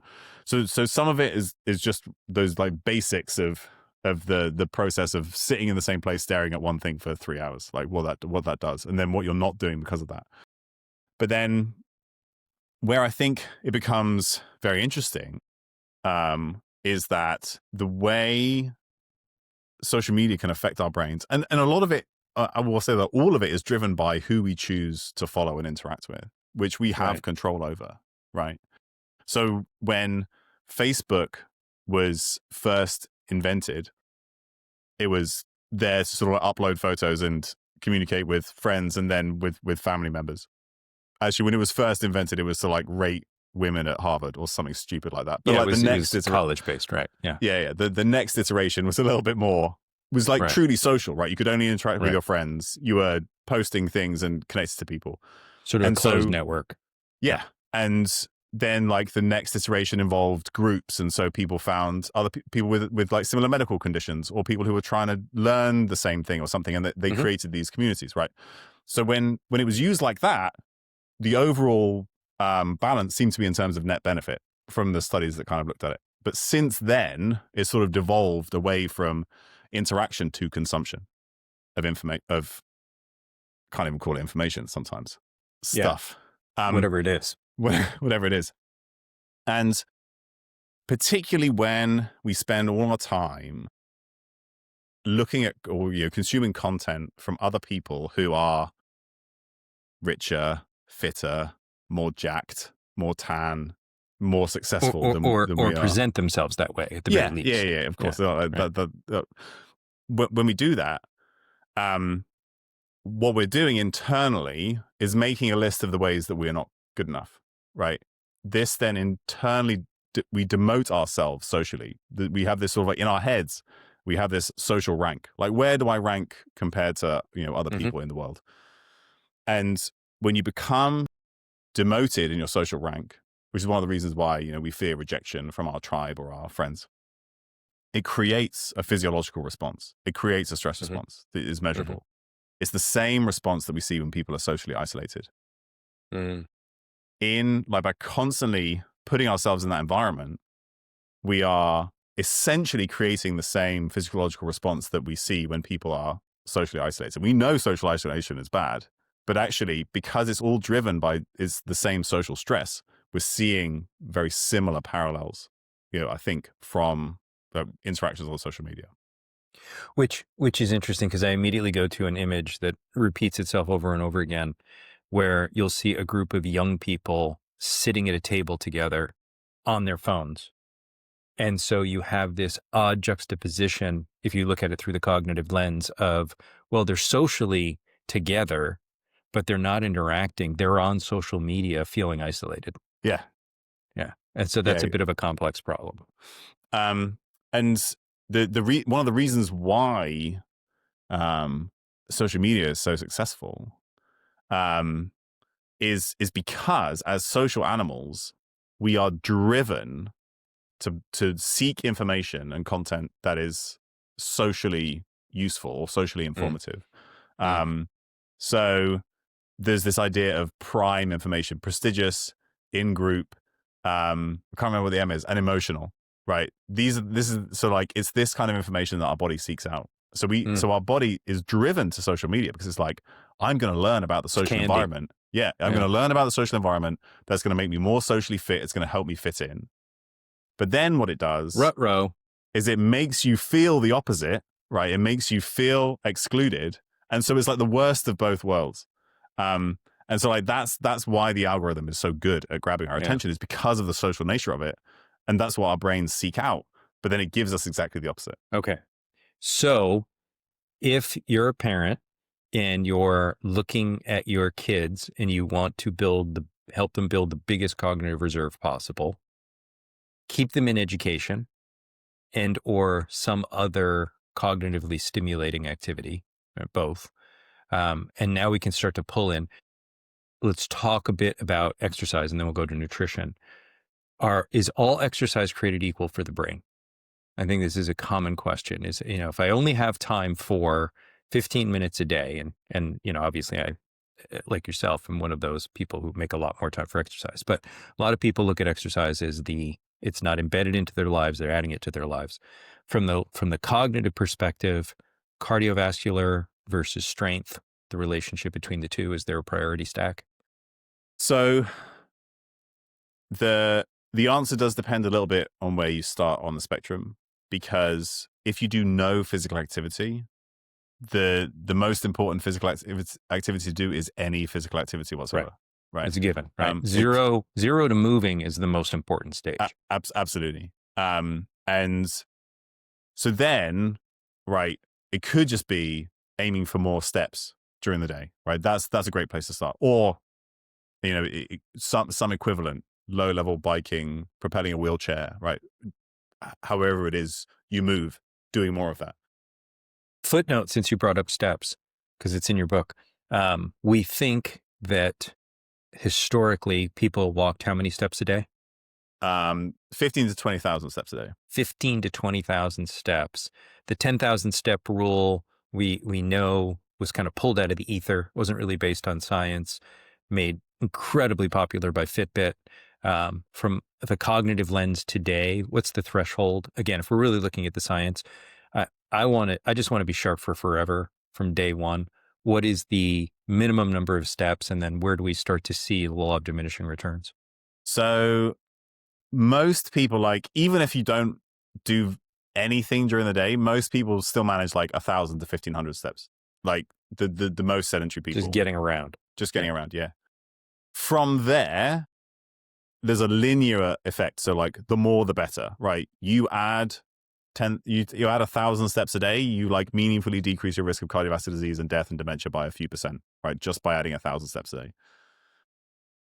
So some of it is just those like basics of the process of sitting in the same place staring at one thing for 3 hours, like what that does, and then what you're not doing because of that. But then where I think it becomes very interesting is that the way social media can affect our brains, and a lot of it, I will say that all of it is driven by who we choose to follow and interact with, which we have control over, right? So when Facebook was first invented, it was there to sort of upload photos and communicate with friends and then with family members. Actually, when it was first invented, it was to like rate women at Harvard or something stupid like that. But yeah, like it was college based, right? Yeah. Yeah. The next iteration was a little bit more, was like truly social, right? You could only interact with your friends. You were posting things and connected to people. Sort of a closed network. Yeah. And then like the next iteration involved groups. And so people found other people with like similar medical conditions or people who were trying to learn the same thing or something. And they created these communities, right? So when it was used like that, the overall balance seemed to be in terms of net benefit from the studies that kind of looked at it. But since then, it sort of devolved away from interaction to consumption of information, can't even call it information sometimes, stuff. Whatever it is. Whatever it is. And particularly when we spend all our time looking at or consuming content from other people who are richer, fitter, more jacked, more tan, more successful than we are. Present themselves that way at the very least. Yeah, of course. When we do that, what we're doing internally is making a list of the ways that we're not good enough, right? This then internally, we demote ourselves socially. We have this sort of like in our heads, we have this social rank. Like, where do I rank compared to, other people in the world? And when you become demoted in your social rank, which is one of the reasons why, we fear rejection from our tribe or our friends, it creates a physiological response. It creates a stress response that is measurable. It's the same response that we see when people are socially isolated. By constantly putting ourselves in that environment, we are essentially creating the same physiological response that we see when people are socially isolated. We know social isolation is bad, but actually, because it's all driven by is the same social stress, we're seeing very similar parallels, I think, from the interactions on social media. Which is interesting because I immediately go to an image that repeats itself over and over again, where you'll see a group of young people sitting at a table together on their phones. And so you have this odd juxtaposition, if you look at it through the cognitive lens of, well, they're socially together, but they're not interacting. They're on social media feeling isolated. Yeah. And so that's a bit of a complex problem. And one of the reasons why social media is so successful is because as social animals, we are driven to seek information and content that is socially useful or socially informative. So there's this idea of prime information, prestigious, in-group, I can't remember what the M is, and emotional, right? It's this kind of information that our body seeks out. So our body is driven to social media because it's like, I'm going to learn about the social environment. Yeah, I'm going to learn about the social environment that's going to make me more socially fit. It's going to help me fit in. But then what it does Ruh-roh. is it makes you feel the opposite right? It makes you feel excluded. And so it's like the worst of both worlds. And so like that's why the algorithm is so good at grabbing our Yeah. attention, is because of the social nature of it. And that's what our brains seek out. But then it gives us exactly the opposite. Okay. So if you're a parent and you're looking at your kids and you want to help them build the biggest cognitive reserve possible, keep them in education and or some other cognitively stimulating activity, or both. And now we can start to pull in. Let's talk a bit about exercise and then we'll go to nutrition. Is all exercise created equal for the brain? I think this is a common question is, if I only have time for 15 minutes a day and, obviously I, like yourself, am one of those people who make a lot more time for exercise, but a lot of people look at exercise as it's not embedded into their lives. They're adding it to their lives. From the cognitive perspective, cardiovascular versus strength, the relationship between the two, is there a priority stack? So the answer does depend a little bit on where you start on the spectrum, because if you do no physical activity, the most important physical activity to do is any physical activity whatsoever. Right. It's a given, right? Zero to moving is the most important stage. Absolutely. And so then, right, it could just be aiming for more steps during the day, right? That's a great place to start. Or, some equivalent, low level biking, propelling a wheelchair, right? However it is you move, doing more of that. Footnote, since you brought up steps, because it's in your book, we think that historically people walked how many steps a day? 15 to 20,000 steps a day. 15 to 20,000 steps. The 10,000 step rule, we know, was kind of pulled out of the ether, wasn't really based on science, made incredibly popular by Fitbit. From the cognitive lens today, what's the threshold? Again, if we're really looking at the science, I just want to be sharp for forever from day one. What is the minimum number of steps? And then where do we start to see the law of diminishing returns? So most people, like, even if you don't do anything during the day, most people still manage like 1,000 to 1,500 steps. Like the most sedentary people. Just getting around. Yeah. From there, there's a linear effect. So like the more the better, right? You add 1,000 steps a day, you like meaningfully decrease your risk of cardiovascular disease and death and dementia by a few percent, right? Just by adding 1,000 steps a day.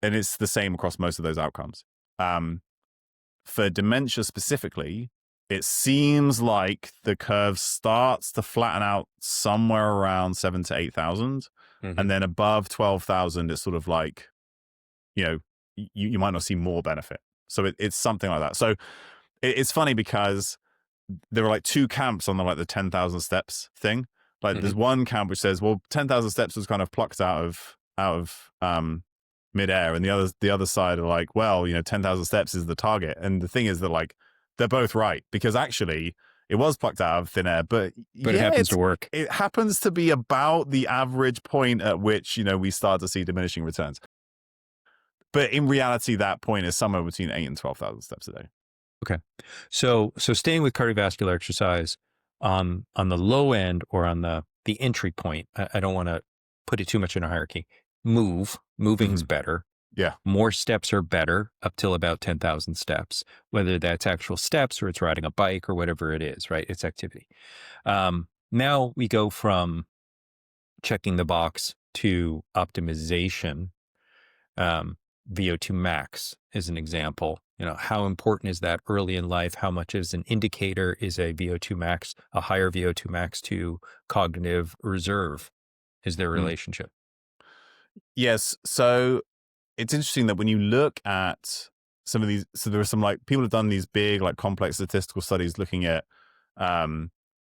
And it's the same across most of those outcomes. For dementia specifically, it seems like the curve starts to flatten out somewhere around 7,000 to 8,000. Mm-hmm. And then above 12,000, it's sort of like, you might not see more benefit. So it's something like that. So it's funny because there are like two camps on the 10,000 steps thing. Like there's one camp which says, well, 10,000 steps was kind of plucked out of midair, and the other side are like, well, 10,000 steps is the target. And the thing is that like they're both right, because actually it was plucked out of thin air, but it happens to work. It happens to be about the average point at which we start to see diminishing returns. But in reality, that point is somewhere between 8,000 and 12,000 steps a day. Okay. So staying with cardiovascular exercise, on the low end or on the entry point, I don't want to put it too much in a hierarchy. Moving's better. Yeah. More steps are better up till about 10,000 steps, whether that's actual steps or it's riding a bike or whatever it is, right? It's activity. Now we go from checking the box to optimization. VO2 max is an example. How important is that early in life? How much as an indicator is a VO2 max, a higher VO2 max to cognitive reserve? Is there a relationship? Yes. So it's interesting that when you look at some of these, so there are some like people have done these big like complex statistical studies looking at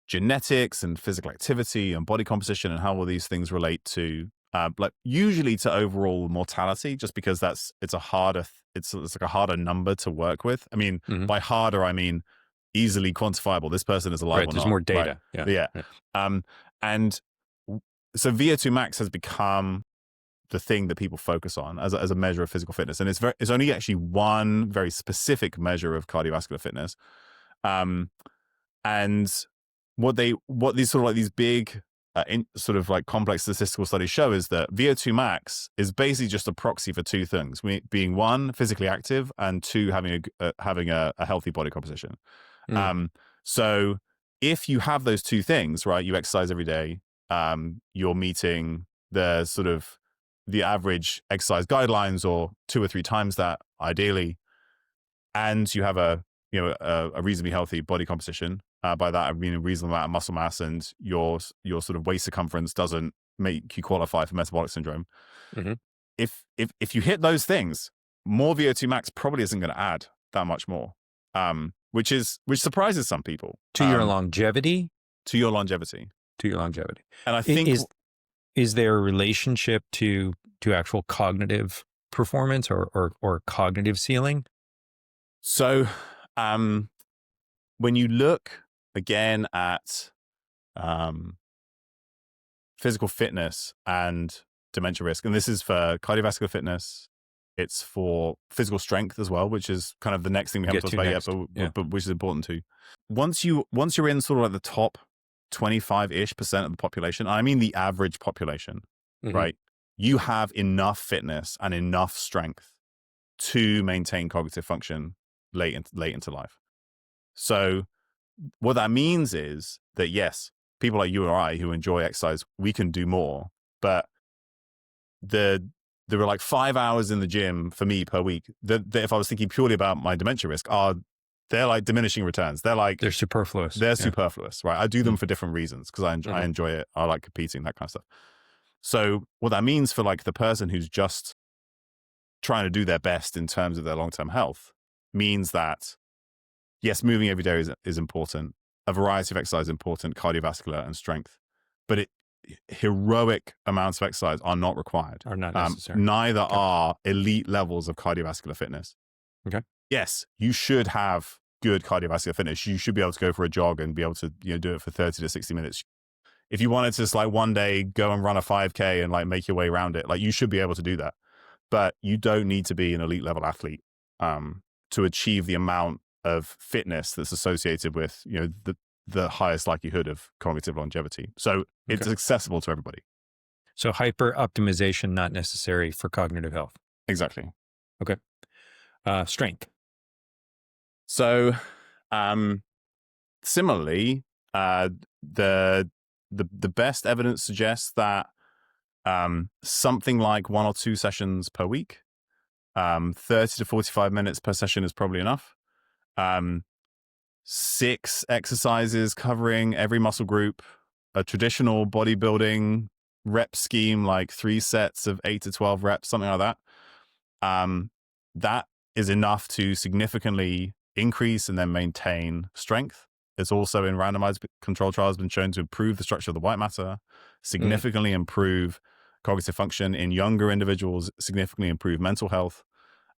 genetics and physical activity and body composition and how all these things relate to like usually to overall mortality, just because it's like a harder number to work with. I mean, by harder, I mean easily quantifiable. This person is alive right, or there's not. more data. Right? Yeah. And so VO2 max has become the thing that people focus on as a measure of physical fitness. And it's only actually one very specific measure of cardiovascular fitness. And what these sort of like these big sort of like complex statistical studies show is that VO2 max is basically just a proxy for two things: being one, physically active, and two, having a healthy body composition. Mm. So if you have those two things, right, you exercise every day, you're meeting the sort of the average exercise guidelines or 2 or 3 times that ideally, and you have a reasonably healthy body composition. By that I mean a reasonable amount of muscle mass, and your sort of waist circumference doesn't make you qualify for metabolic syndrome. Mm-hmm. If you hit those things, more VO2 max probably isn't going to add that much more, which surprises some people. To your longevity. To your longevity. And I think is there a relationship to actual cognitive performance or cognitive ceiling? So, when you look again at physical fitness and dementia risk, and this is for cardiovascular fitness, it's for physical strength as well, which is kind of the next thing we haven't talked about yet, but which is important too. Once you're in sort of like the top 25-ish% of the population, I mean the average population, Mm-hmm. right? You have enough fitness and enough strength to maintain cognitive function late into life. So what that means is that, yes, people like you or I who enjoy exercise, we can do more, but there are like 5 hours in the gym for me per week that if I was thinking purely about my dementia risk, they're like diminishing returns. They're superfluous. Superfluous, right? I do them for different reasons because I enjoy it. I like competing, that kind of stuff. So what that means for like the person who's just trying to do their best in terms of their long-term health means that, yes, moving every day is important. A variety of exercise is important, cardiovascular and strength, but heroic amounts of exercise are not required. Are not necessary. Neither are elite levels of cardiovascular fitness. Okay. Yes, you should have good cardiovascular fitness. You should be able to go for a jog and be able to do it for 30 to 60 minutes. If you wanted to just like one day go and run a 5K and like make your way around it, like you should be able to do that. But you don't need to be an elite level athlete to achieve the amount of fitness that's associated with the highest likelihood of cognitive longevity. So it's accessible to everybody. So hyper optimization not necessary for cognitive health. Exactly. Okay. Strength. So similarly, the best evidence suggests that something like 1 or 2 sessions per week, 30 to 45 minutes per session is probably enough. 6 exercises covering every muscle group, a traditional bodybuilding rep scheme, like 3 sets of 8 to 12 reps, something like that. That is enough to significantly increase and then maintain strength. It's also in randomized control trials been shown to improve the structure of the white matter, significantly improve cognitive function in younger individuals, significantly improve mental health.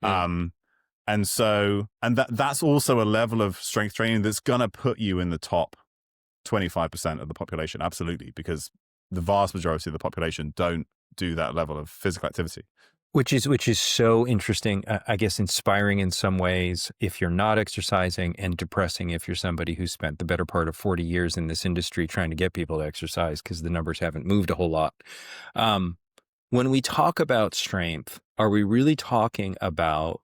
And that's also a level of strength training that's going to put you in the top 25% of the population. Absolutely. Because the vast majority of the population don't do that level of physical activity. Which is so interesting, I guess inspiring in some ways if you're not exercising, and depressing if you're somebody who spent the better part of 40 years in this industry trying to get people to exercise because the numbers haven't moved a whole lot. When we talk about strength, are we really talking about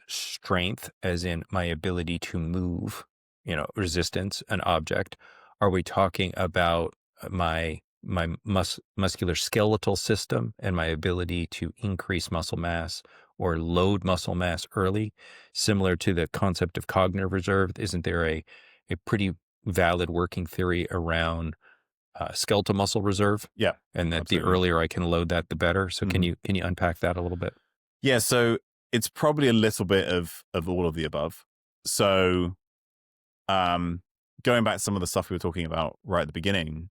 strength as in my ability to move, resistance, an object? Are we talking about my muscular skeletal system and my ability to increase muscle mass or load muscle mass early, similar to the concept of cognitive reserve? Isn't there a pretty valid working theory around skeletal muscle reserve? Yeah. And that absolutely. The earlier I can load that, the better. So can you unpack that a little bit? Yeah. So it's probably a little bit of all of the above. So going back to some of the stuff we were talking about right at the beginning,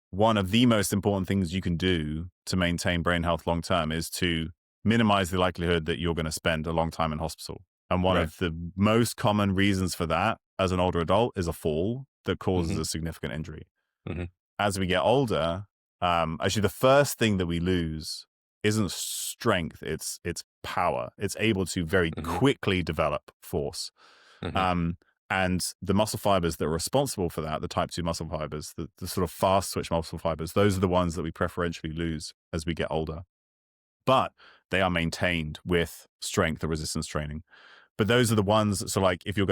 one of the most important things you can do to maintain brain health long term is to minimize the likelihood that you're going to spend a long time in hospital. And one of the most common reasons for that as an older adult is a fall that causes a significant injury. As we get older, actually the first thing that we lose isn't strength, it's power. It's able to very quickly develop force. And the muscle fibers that are responsible for that, the type 2 muscle fibers, the sort of fast switch muscle fibers, those are the ones that we preferentially lose as we get older. But they are maintained with strength or resistance training. But those are the ones, so like if you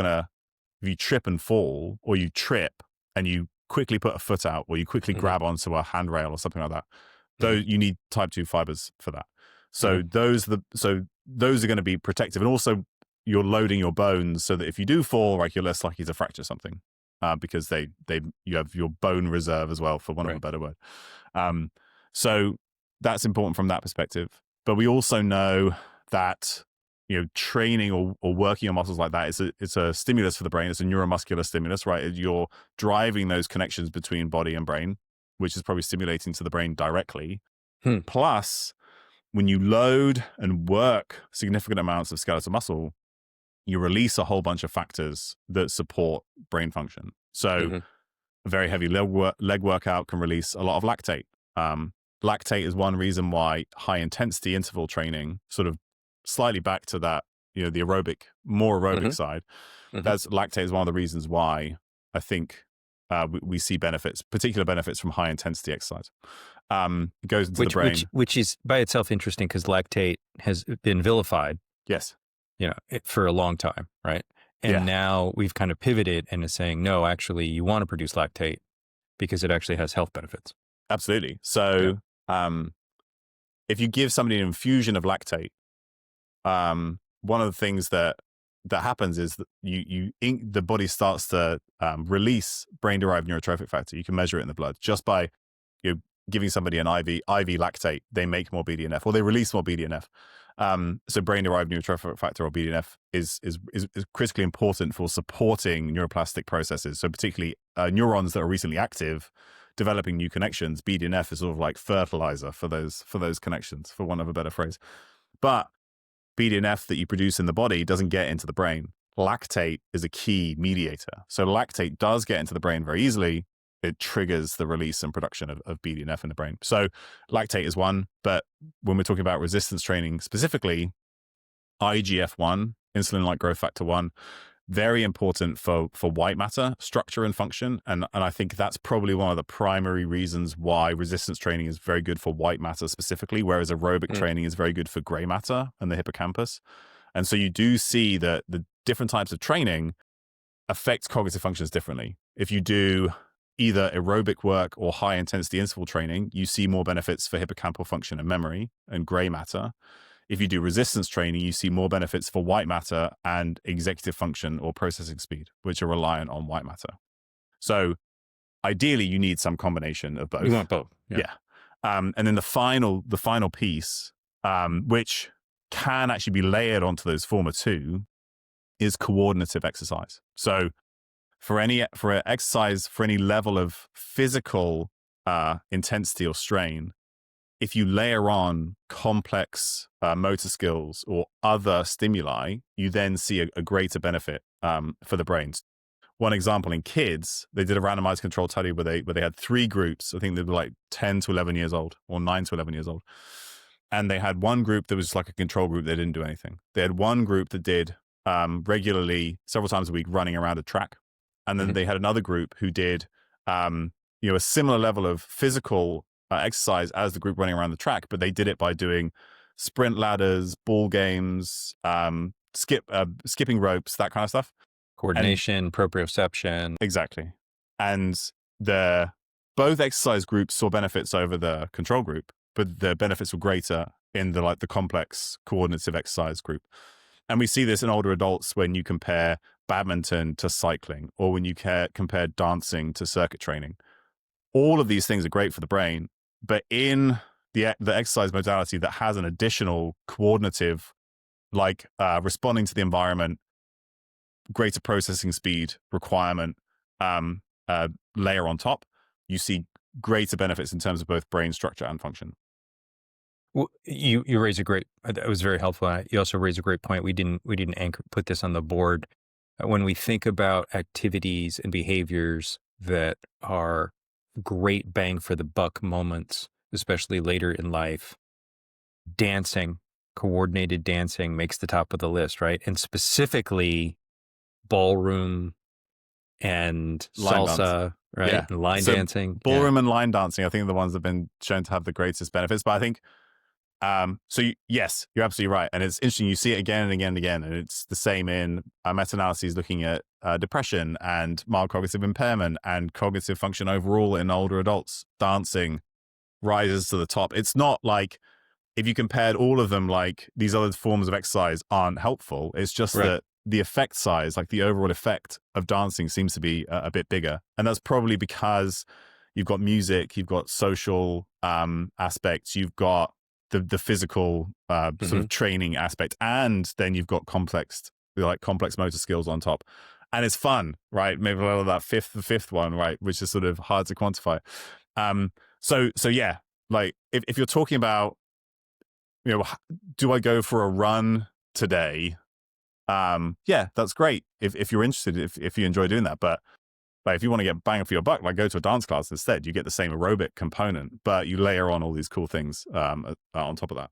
trip and fall, or you trip and you quickly put a foot out, or you quickly Mm-hmm. grab onto a handrail or something like that, Mm-hmm. you need type 2 fibers for that. So Mm-hmm. those are going to be protective. And also you're loading your bones so that if you do fall, like, you're less likely to fracture something, because you have your bone reserve as well, for want of a Right. better word. So that's important from that perspective. But we also know that, training or working on muscles like that it's a stimulus for the brain. It's a neuromuscular stimulus, right? You're driving those connections between body and brain, which is probably stimulating to the brain directly. Hmm. Plus, when you load and work significant amounts of skeletal muscle, you release a whole bunch of factors that support brain function. So Mm-hmm. a very heavy leg workout can release a lot of lactate. Lactate is one reason why high intensity interval training, sort of slightly back to that, the more aerobic Mm-hmm. side, Mm-hmm. that's lactate is one of the reasons why I think we see particular benefits from high intensity exercise. It goes into the brain. Which is by itself interesting, because lactate has been vilified, Yes. for a long time, right? And Yeah, now we've kind of pivoted and is saying, no, actually, you want to produce lactate because it actually has health benefits. absolutely. Yeah. So if you give somebody an infusion of lactate, one of the things that happens is that the body starts to release brain-derived neurotrophic factor. You can measure it in the blood just by giving somebody an IV lactate. They make more BDNF, or they release more BDNF. So brain-derived neurotrophic factor, or BDNF, is critically important for supporting neuroplastic processes. So particularly neurons that are recently active, developing new connections. BDNF is sort of like fertilizer for those connections, for want of a better phrase. But BDNF that you produce in the body doesn't get into the brain. Lactate is a key mediator. So lactate does get into the brain very easily. It triggers the release and production of BDNF in the brain. So lactate is one, but when we're talking about resistance training specifically, IGF-1, insulin-like growth factor 1, very important for white matter structure and function. And I think that's probably one of the primary reasons why resistance training is very good for white matter specifically, whereas aerobic training is very good for gray matter and the hippocampus. And so you do see that the different types of training affect cognitive functions differently. If you do either aerobic work or high intensity interval training, you see more benefits for hippocampal function and memory and gray matter. If you do resistance training, you see more benefits for white matter and executive function or processing speed, which are reliant on white matter. So ideally, you need some combination of both. You want both. Yeah. And then the final piece, which can actually be layered onto those former two, is coordinative exercise. So for exercise, for any level of physical intensity or strain, if you layer on complex motor skills or other stimuli, you then see a greater benefit for the brains. One example, in kids, they did a randomized control study where they had 3 groups. I think they were like 10 to 11 years old, or 9 to 11 years old. And they had one group that was like a control group that didn't do anything. They had one group that did regularly, several times a week, running around a track. And then they had another group who did a similar level of physical exercise as the group running around the track, but they did it by doing sprint ladders, ball games, skipping ropes, that kind of stuff. Coordination, proprioception. Exactly. And both exercise groups saw benefits over the control group, but the benefits were greater in the complex coordinative exercise group. And we see this in older adults when you compare badminton to cycling, or when you compare dancing to circuit training. All of these things are great for the brain, but in the exercise modality that has an additional coordinative, like responding to the environment, greater processing speed requirement layer on top, you see greater benefits in terms of both brain structure and function. Well, you raise a great, that was very helpful. You also raise a great point. We didn't put this on the board. When we think about activities and behaviors that are great bang for the buck moments, especially later in life, dancing, coordinated dancing makes the top of the list, right? And specifically ballroom and Line dance. salsa, right? Yeah. And line So dancing. ballroom and line dancing, I think, are the ones that have been shown to have the greatest benefits. But I think, yes, you're absolutely right. And it's interesting. You see it again and again and again. And it's the same in meta-analyses looking at depression and mild cognitive impairment and cognitive function overall in older adults. Dancing rises to the top. It's not like if you compared all of them, like these other forms of exercise aren't helpful. It's just Right. that the effect size, like the overall effect of dancing, seems to be a bit bigger. And that's probably because you've got music, you've got social aspects, you've got the physical sort of training aspect, and then you've got complex motor skills on top. And it's fun, right? Maybe a lot of that the fifth one, right, which is sort of hard to quantify. So yeah, like if you're talking about, do I go for a run today? Yeah, that's great. If you're interested, if you enjoy doing that, but like if you want to get bang for your buck, like go to a dance class instead. You get the same aerobic component, but you layer on all these cool things on top of that.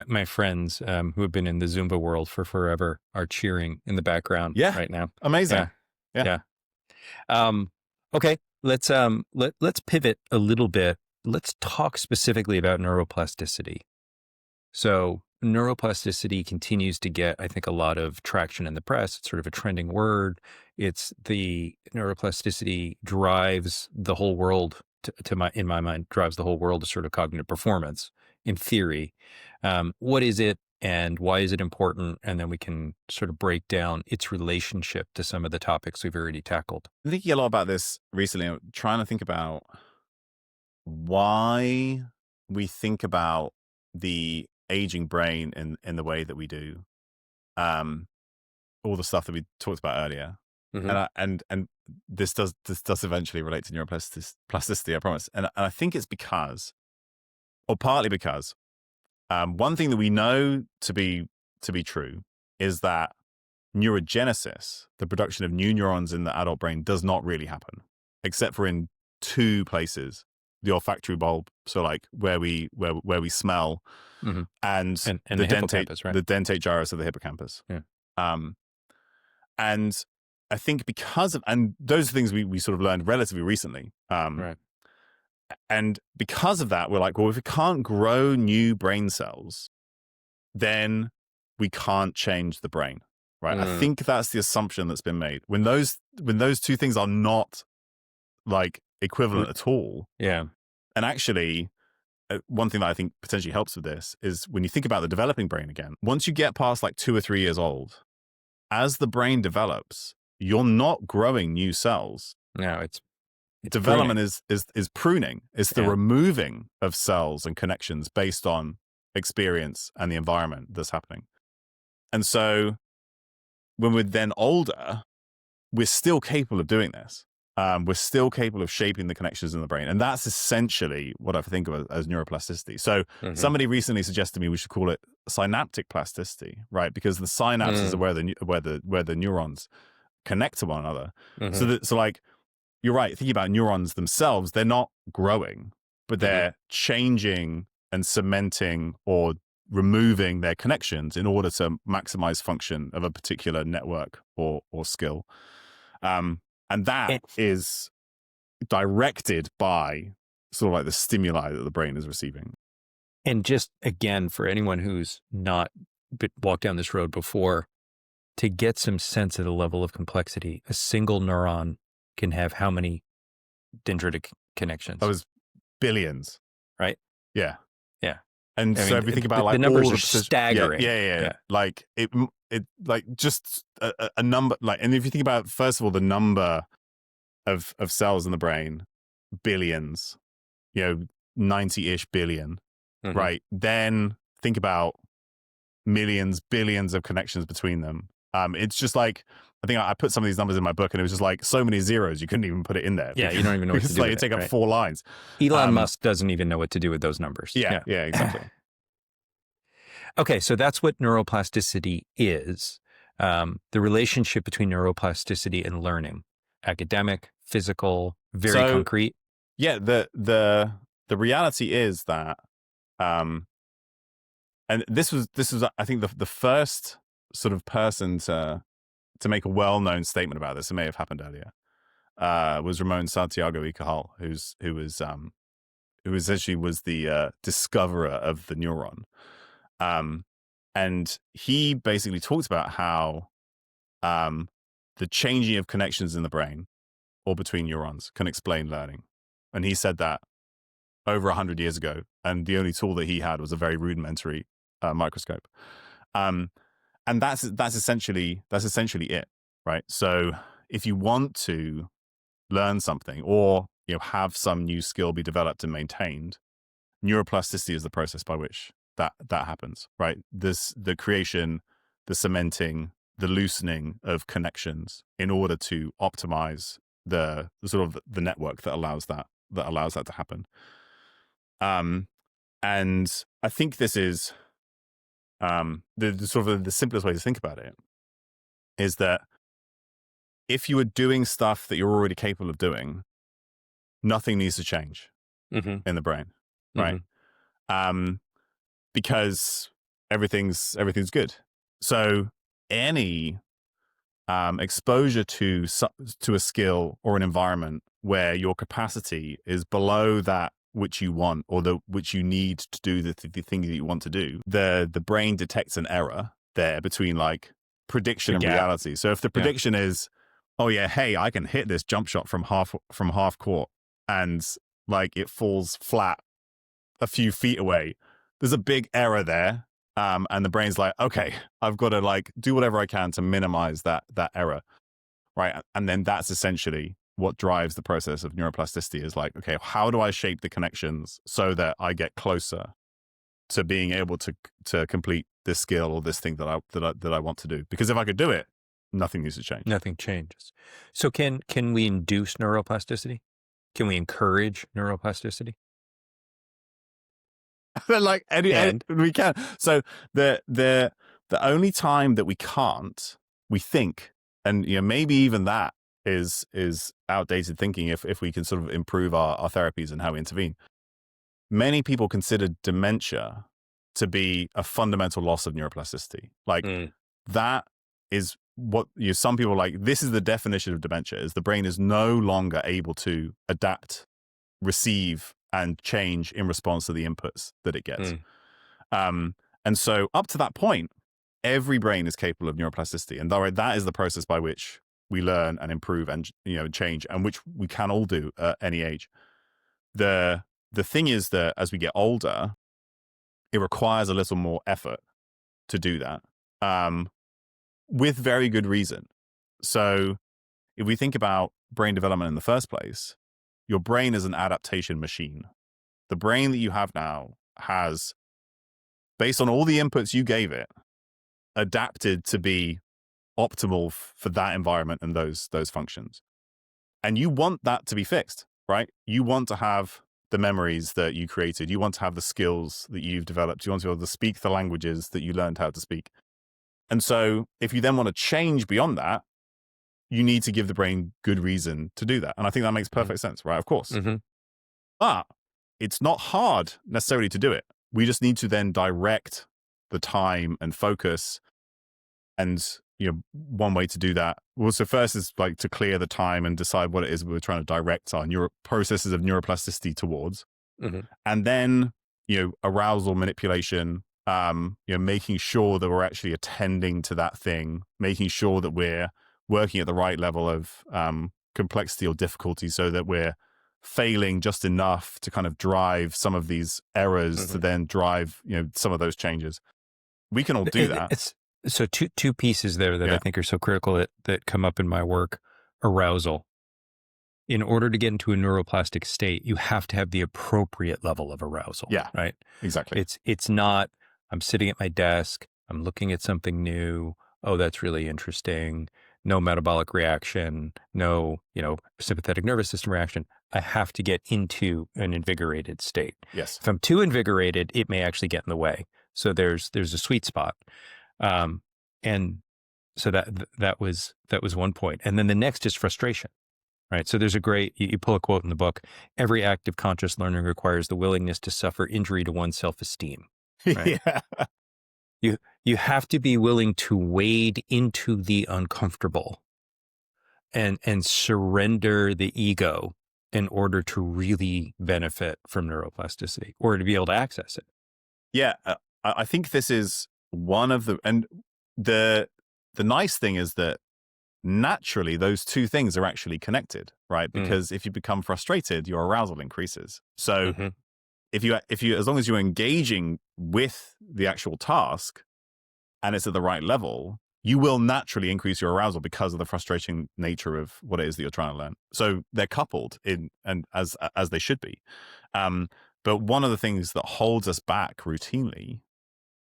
My friends who have been in the Zumba world for forever are cheering in the background right now. Amazing. Yeah. Okay, let's pivot a little bit. Let's talk specifically about neuroplasticity. So neuroplasticity continues to get, I think, a lot of traction in the press. It's sort of a trending word. It's the neuroplasticity drives the whole world in my mind, drives the whole world to sort of cognitive performance in theory. What is it and why is it important? And then we can sort of break down its relationship to some of the topics we've already tackled. I'm thinking a lot about this recently. I'm trying to think about why we think about the aging brain in the way that we do. All the stuff that we talked about earlier, and this does eventually relate to neuroplasticity, I promise. And I think it's because, or partly because, one thing that we know to be true is that neurogenesis, the production of new neurons in the adult brain, does not really happen, except for in two places: the olfactory bulb, so like where we smell, and the the hippocampus, right? the dentate gyrus of the hippocampus. Yeah. And I think because of, and those are things we sort of learned relatively recently. Right. And because of that, we're like, well, if we can't grow new brain cells, then we can't change the brain, right? I think that's the assumption that's been made. When those two things are not like equivalent at all. Yeah. And actually, one thing that I think potentially helps with this is when you think about the developing brain again, once you get past like 2 or 3 years old, as the brain develops, you're not growing new cells. No, it's development pruning. is pruning. It's the removing of cells and connections based on experience and the environment that's happening. And so when we're then older, we're still capable of doing this. We're still capable of shaping the connections in the brain. And that's essentially what I think of as neuroplasticity. So somebody recently suggested to me we should call it synaptic plasticity, right? Because the synapses are where the neurons connect to one another. So like, you're right, thinking about neurons themselves, they're not growing, but they're changing and cementing or removing their connections in order to maximize function of a particular network or skill. And that is directed by sort of like the stimuli that the brain is receiving. And just again, for anyone who's not walked down this road before, to get some sense of the level of complexity, a single neuron can have how many dendritic connections? That was billions. Right? Yeah. Yeah. And so if you think about like the numbers all are staggering. Yeah. Like it like just a number, like, and if you think about, first of all, the number of cells in the brain, billions, 90-ish billion, right? Then think about millions, billions of connections between them. It's just like, I think I put some of these numbers in my book and it was just like so many zeros, you couldn't even put it in there. Yeah, you don't even know what to do like with it take up right? 4 lines. Elon Musk doesn't even know what to do with those numbers. Yeah, exactly. Okay, so that's what neuroplasticity is. The relationship between neuroplasticity and learning, academic, physical, very concrete. Yeah, the reality is that, and this was I think the first sort of person to to make a well-known statement about this. It may have happened earlier. Was Ramon Santiago y Cajal, who essentially was the discoverer of the neuron. And he basically talked about how the changing of connections in the brain or between neurons can explain learning. And he said that over 100 years ago, and the only tool that he had was a very rudimentary microscope. And that's essentially it, right? So if you want to learn something or have some new skill be developed and maintained, neuroplasticity is the process by which that happens, right? The creation, the cementing, the loosening of connections in order to optimize the sort of the network that allows that to happen. And I think this is the sort of the simplest way to think about it is that if you are doing stuff that you're already capable of doing, nothing needs to change in the brain, right? Because everything's good. So any exposure to a skill or an environment where your capacity is below that which you want or which you need to do the thing that you want to do, the brain detects an error there between like prediction and reality. So if the prediction is, oh yeah, hey, I can hit this jump shot from half court and like it falls flat a few feet away, there's a big error there. And the brain's like, okay, I've got to like do whatever I can to minimize that error, right? And then that's essentially what drives the process of neuroplasticity is like, okay, how do I shape the connections so that I get closer to being able to complete this skill or this thing that I want to do? Because if I could do it, nothing needs to change. Nothing changes. So can we induce neuroplasticity? Can we encourage neuroplasticity? Like we can. So the only time that we can't, we think, and maybe even that is outdated thinking if we can sort of improve our therapies and how we intervene. Many people consider dementia to be a fundamental loss of neuroplasticity. Like that is what some people like, this is the definition of dementia, is the brain is no longer able to adapt, receive, and change in response to the inputs that it gets. And so up to that point, every brain is capable of neuroplasticity. And that is the process by which we learn and improve and change, and which we can all do at any age. The thing is that as we get older, it requires a little more effort to do that, with very good reason. So if we think about brain development in the first place, your brain is an adaptation machine. The brain that you have now has, based on all the inputs you gave it, adapted to be optimal for that environment and those functions. And you want that to be fixed, right? You want to have the memories that you created. You want to have the skills that you've developed. You want to be able to speak the languages that you learned how to speak. And so if you then want to change beyond that, you need to give the brain good reason to do that. And I think that makes perfect sense, right? Of course. But it's not hard necessarily to do it. We just need to then direct the time and focus. And, one way to do that, well, so first is like to clear the time and decide what it is we're trying to direct our processes of neuroplasticity towards. And then, arousal, manipulation, making sure that we're actually attending to that thing, making sure that we're working at the right level of complexity or difficulty so that we're failing just enough to kind of drive some of these errors to then drive, some of those changes. We can all do that. So two pieces there that I think are so critical that come up in my work. Arousal. In order to get into a neuroplastic state, you have to have the appropriate level of arousal. Yeah. Right? Exactly. It's not, I'm sitting at my desk, I'm looking at something new. Oh, that's really interesting. No metabolic reaction, no, sympathetic nervous system reaction. I have to get into an invigorated state. Yes. If I'm too invigorated, it may actually get in the way. So there's a sweet spot. And so that was one point. And then the next is frustration, right? So there's you pull a quote in the book: every act of conscious learning requires the willingness to suffer injury to one's self-esteem. Right? You have to be willing to wade into the uncomfortable and surrender the ego in order to really benefit from neuroplasticity or to be able to access it. Yeah, I think this is one of and the nice thing is that naturally those two things are actually connected, right? Because if you become frustrated, your arousal increases. So Mm-hmm. if you as long as you're engaging with the actual task and it's at the right level, you will naturally increase your arousal because of the frustrating nature of what it is that you're trying to learn. So they're coupled in, and as they should be. But one of the things that holds us back routinely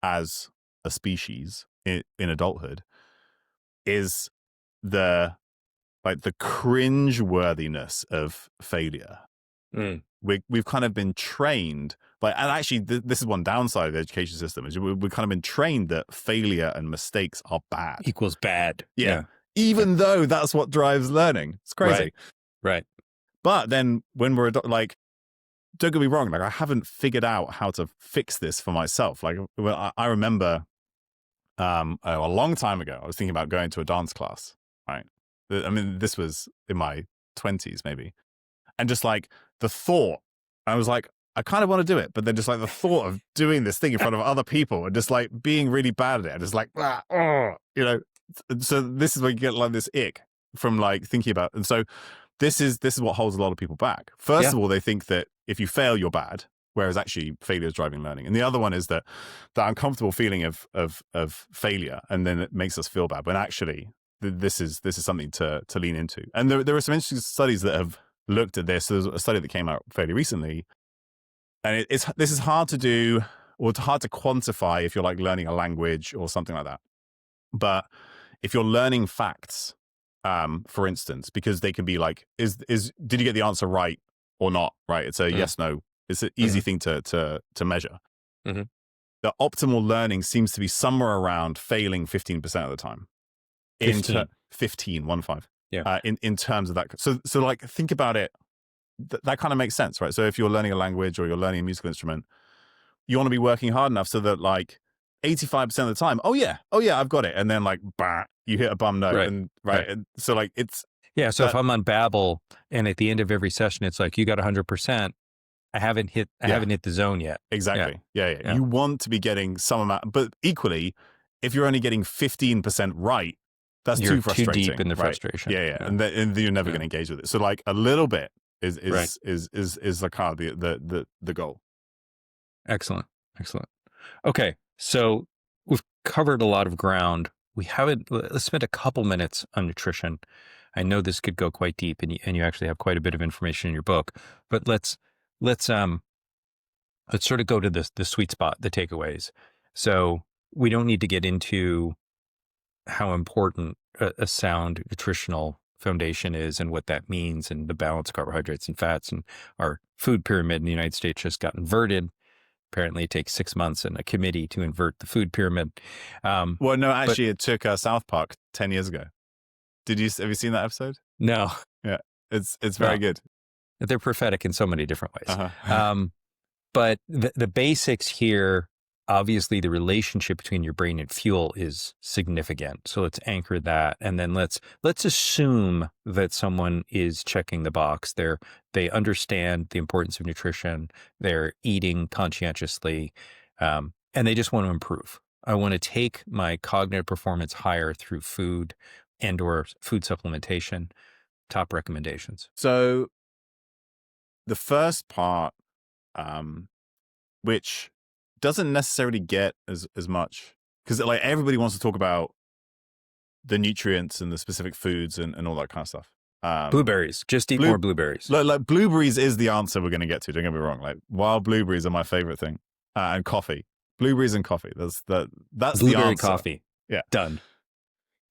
as a species in adulthood is the cringe worthiness of failure. We've kind of been trained, and actually this is one downside of the education system, is we've kind of been trained that failure and mistakes are bad. Equals bad. Yeah. Even though that's what drives learning. It's crazy. Right. But then when we're like, don't get me wrong, like I haven't figured out how to fix this for myself. Like I remember a long time ago, I was thinking about going to a dance class, right? I mean, this was in my 20s maybe. And just like the thought, I was like, I kind of want to do it, but then just like the thought of doing this thing in front of other people and just like being really bad at it, and just like, so this is where you get like this ick from like thinking about. And so this is what holds a lot of people back. First of all, they think that if you fail, you're bad, whereas actually failure is driving learning. And the other one is that uncomfortable feeling of failure, and then it makes us feel bad when actually this is something to lean into. And there are some interesting studies that have looked at this. There's a study that came out fairly recently, and this is hard to do, or it's hard to quantify if you're like learning a language or something like that. But if you're learning facts, for instance, because they can be like, did you get the answer right or not? Right? It's a yes, no. It's an easy thing to measure. The optimal learning seems to be somewhere around failing 15% of the time. 15, 1-5. Yeah. In terms of that. So like, think about it. That kind of makes sense, right? So if you're learning a language or you're learning a musical instrument, you want to be working hard enough so that like 85% of the time, oh yeah, I've got it. And then like, bah, you hit a bum note. Right. And And so like it's. Yeah. So if I'm on Babbel and at the end of every session, it's like, you got 100%. I haven't hit the zone yet. Exactly. Yeah. You want to be getting some amount, but equally, if you're only getting 15% right, that's you're too frustrating. Too deep in the frustration. Yeah. And then you're never going to engage with it. So like a little bit is the kind of the goal. Excellent. Okay. So we've covered a lot of ground. Let's spend a couple minutes on nutrition. I know this could go quite deep, and you actually have quite a bit of information in your book, but let's sort of go to the sweet spot, the takeaways. So we don't need to get into how important a sound nutritional foundation is and what that means, and the balance of carbohydrates and fats, and our food pyramid in the United States just got inverted. Apparently it takes 6 months and a committee to invert the food pyramid. Well, no, actually it took South Park 10 years ago. Have you seen that episode? No. Yeah. It's very good. They're prophetic in so many different ways. Uh-huh. But the basics here, obviously the relationship between your brain and fuel is significant. So let's anchor that. And then let's assume that someone is checking the box. They understand the importance of nutrition. They're eating conscientiously, and they just want to improve. I want to take my cognitive performance higher through food and/or food supplementation. Top recommendations. So the first part, which doesn't necessarily get as much, because like everybody wants to talk about the nutrients and the specific foods and all that kind of stuff. Blueberries. Just eat more blueberries. Like blueberries is the answer we're going to get to. Don't get me wrong. Like wild blueberries are my favorite thing, and coffee. Blueberries and coffee. That's Blueberry the answer. Coffee. Yeah, done.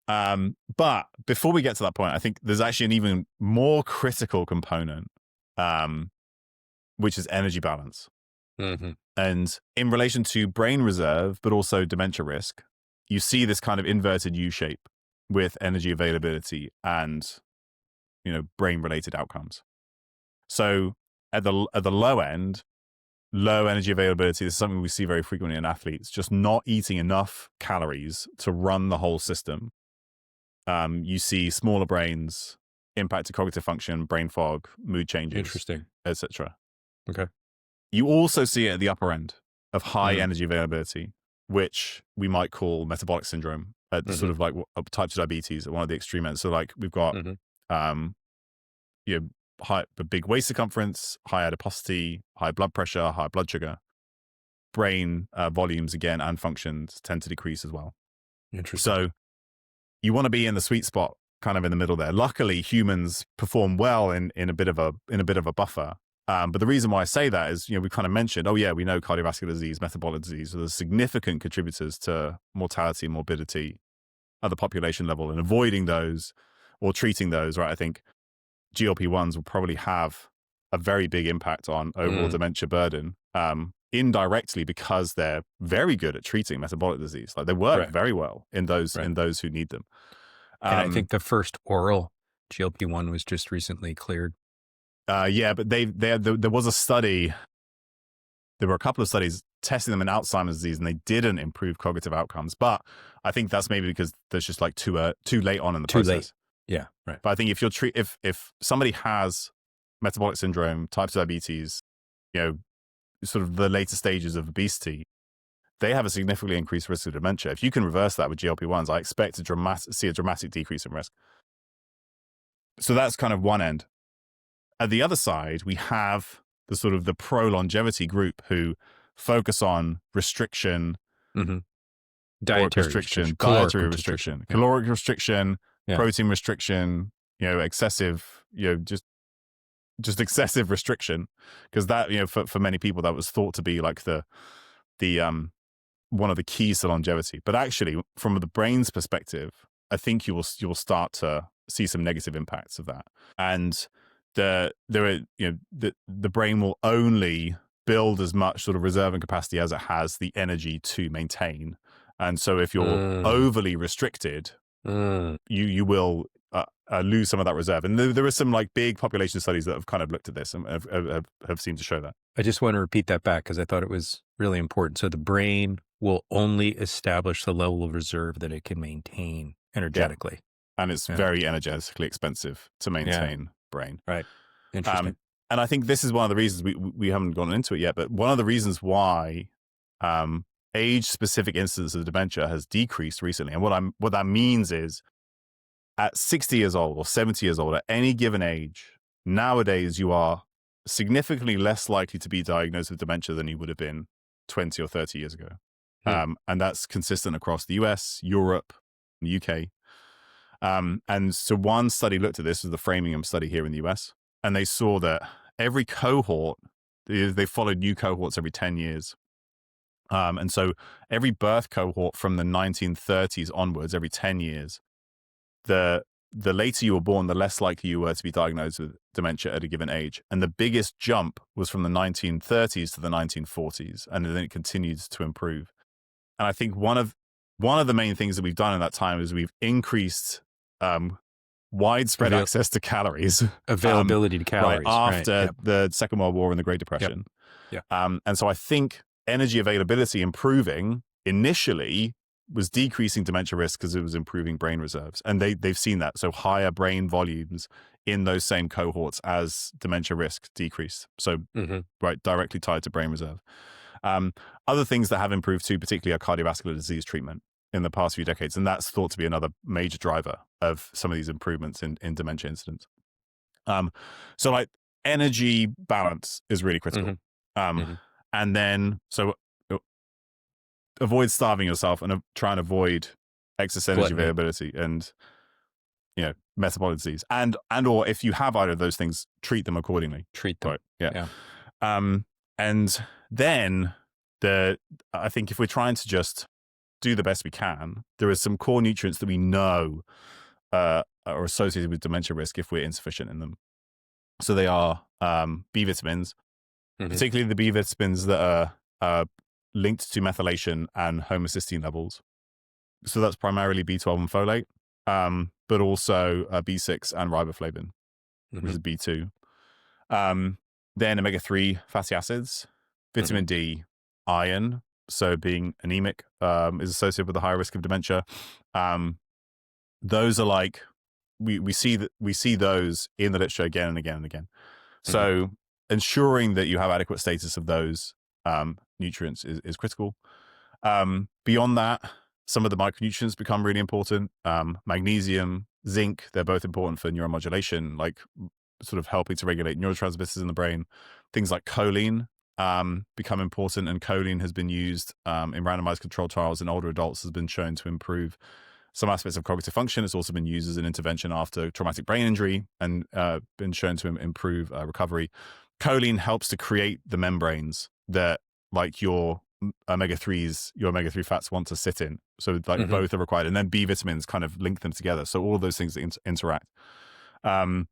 But before we get to that point, I think there's actually an even more critical component, which is energy balance. And in relation to brain reserve, but also dementia risk, you see this kind of inverted U shape with energy availability and, brain related outcomes. So at the low end, low energy availability. This is something we see very frequently in athletes, just not eating enough calories to run the whole system. You see smaller brains, impact to cognitive function, brain fog, mood changes, Interesting. etc. Okay. You also see it at the upper end of high Mm. energy availability, which we might call metabolic syndrome, sort of like type 2 diabetes at one of the extreme ends. So like we've got, um, you know, a big waist circumference, high adiposity, high blood pressure, high blood sugar, brain volumes again and functions tend to decrease as well. Interesting. So you want to be in the sweet spot, kind of in the middle there. Luckily, humans perform well in a bit of a buffer. But the reason why I say that is, we kind of mentioned, oh yeah, we know cardiovascular disease, metabolic disease are the significant contributors to mortality and morbidity at the population level, and avoiding those or treating those, right? I think GLP-1s will probably have a very big impact on overall dementia burden, indirectly because they're very good at treating metabolic disease. Like they work very well in those who need them. And I think the first oral GLP-1 was just recently cleared. Yeah, but there was a study. There were a couple of studies testing them in Alzheimer's disease, and they didn't improve cognitive outcomes. But I think that's maybe because there's just like too late on in the process. Late. Yeah, right. But I think if somebody has metabolic syndrome, type 2 diabetes, sort of the later stages of obesity, they have a significantly increased risk of dementia. If you can reverse that with GLP-1s, I expect to see a dramatic decrease in risk. So that's kind of one end. At the other side, we have the sort of the pro-longevity group who focus on restriction, dietary restriction, caloric restriction, protein restriction, excessive, just excessive restriction, because that, for many people, that was thought to be like the one of the keys to longevity. But actually, from the brain's perspective, I think you will start to see some negative impacts of that. And the brain will only build as much sort of reserve and capacity as it has the energy to maintain. And so if you're overly restricted, you will lose some of that reserve. And there are some like big population studies that have kind of looked at this and have seemed to show that. I just want to repeat that back because I thought it was really important. So the brain will only establish the level of reserve that it can maintain energetically. And it's very energetically expensive to maintain brain. Right. Interesting. And I think this is one of the reasons we haven't gone into it yet, but one of the reasons why age-specific incidence of dementia has decreased recently. And what that means is at 60 years old or 70 years old, at any given age, nowadays you are significantly less likely to be diagnosed with dementia than you would have been 20 or 30 years ago. And that's consistent across the US, Europe, and the UK. And so one study looked at this, was the Framingham study here in the US, and they saw that every cohort, they followed new cohorts every 10 years. And so every birth cohort from the 1930s onwards, every 10 years, the later you were born, the less likely you were to be diagnosed with dementia at a given age. And the biggest jump was from the 1930s to the 1940s, and then it continued to improve. And I think one of the main things that we've done in that time is we've increased widespread access to calories, availability to calories, after the Second World War and the Great Depression. And so I think energy availability improving initially was decreasing dementia risk because it was improving brain reserves, and they've seen that. So higher brain volumes in those same cohorts as dementia risk decrease. So directly tied to brain reserve. Other things that have improved too, particularly, are cardiovascular disease treatment in the past few decades, and that's thought to be another major driver of some of these improvements in dementia incidence. So like energy balance is really critical. And then so avoid starving yourself and try and avoid excess energy availability and metabolic disease, and or if you have either of those things, treat them accordingly. Treat them. And then I think if we're trying to just do the best we can, there are some core nutrients that we know are associated with dementia risk if we're insufficient in them. So they are B vitamins, particularly the B vitamins that are linked to methylation and homocysteine levels. So that's primarily B12 and folate, but also B6 and riboflavin, which is B2. Then omega-3 fatty acids, vitamin D, iron. So being anemic is associated with a higher risk of dementia. Those are like we see those in the literature again and again and again. So ensuring that you have adequate status of those nutrients is critical. Beyond that, some of the micronutrients become really important. Magnesium, zinc, they're both important for neuromodulation, like sort of helping to regulate neurotransmitters in the brain. Things like choline become important, and choline has been used in randomized controlled trials in older adults, has been shown to improve some aspects of cognitive function. It's also been used as an intervention after traumatic brain injury and been shown to improve recovery. Choline helps to create the membranes that like your omega-3s, your omega-3 fats want to sit in. So like both are required. And then B vitamins kind of link them together. So all of those things interact. And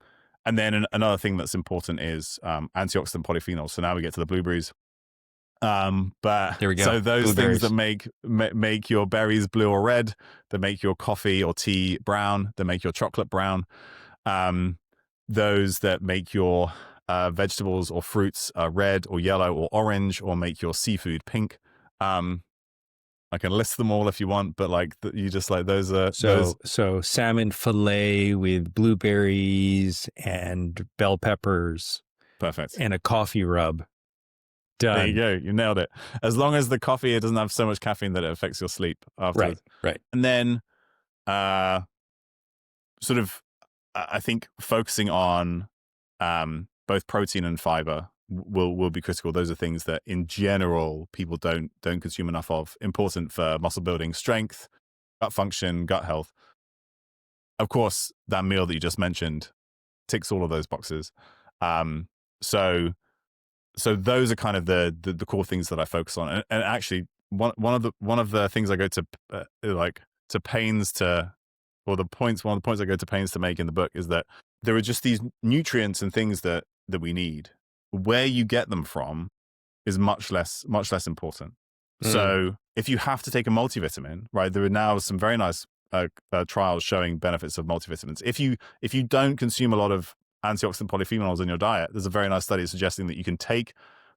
then another thing that's important is antioxidant polyphenols. So now we get to the blueberries. But there we go. So those things that make your berries blue or red, that make your coffee or tea brown, that make your chocolate brown, those that make your vegetables or fruits red or yellow or orange, or make your seafood pink. I can list them all if you want, but like you just like those are so salmon fillet with blueberries and bell peppers. Perfect. And a coffee rub. Done. There you go. You nailed it. As long as the coffee, it doesn't have so much caffeine that it affects your sleep afterwards. Right. And then sort of, I think focusing on both protein and fiber will be critical. Those are things that in general people don't consume enough of. Important for muscle building, strength, gut function, gut health. Of course, that meal that you just mentioned ticks all of those boxes. So those are kind of the core things that I focus on. And actually, one of the things I go to pains to, or one of the points I go to pains to make in the book is that there are just these nutrients and things that we need. Where you get them from is much less important. So if you have to take a multivitamin, right, there are now some very nice trials showing benefits of multivitamins. If you don't consume a lot of antioxidant polyphenols in your diet, there's a very nice study suggesting that you can take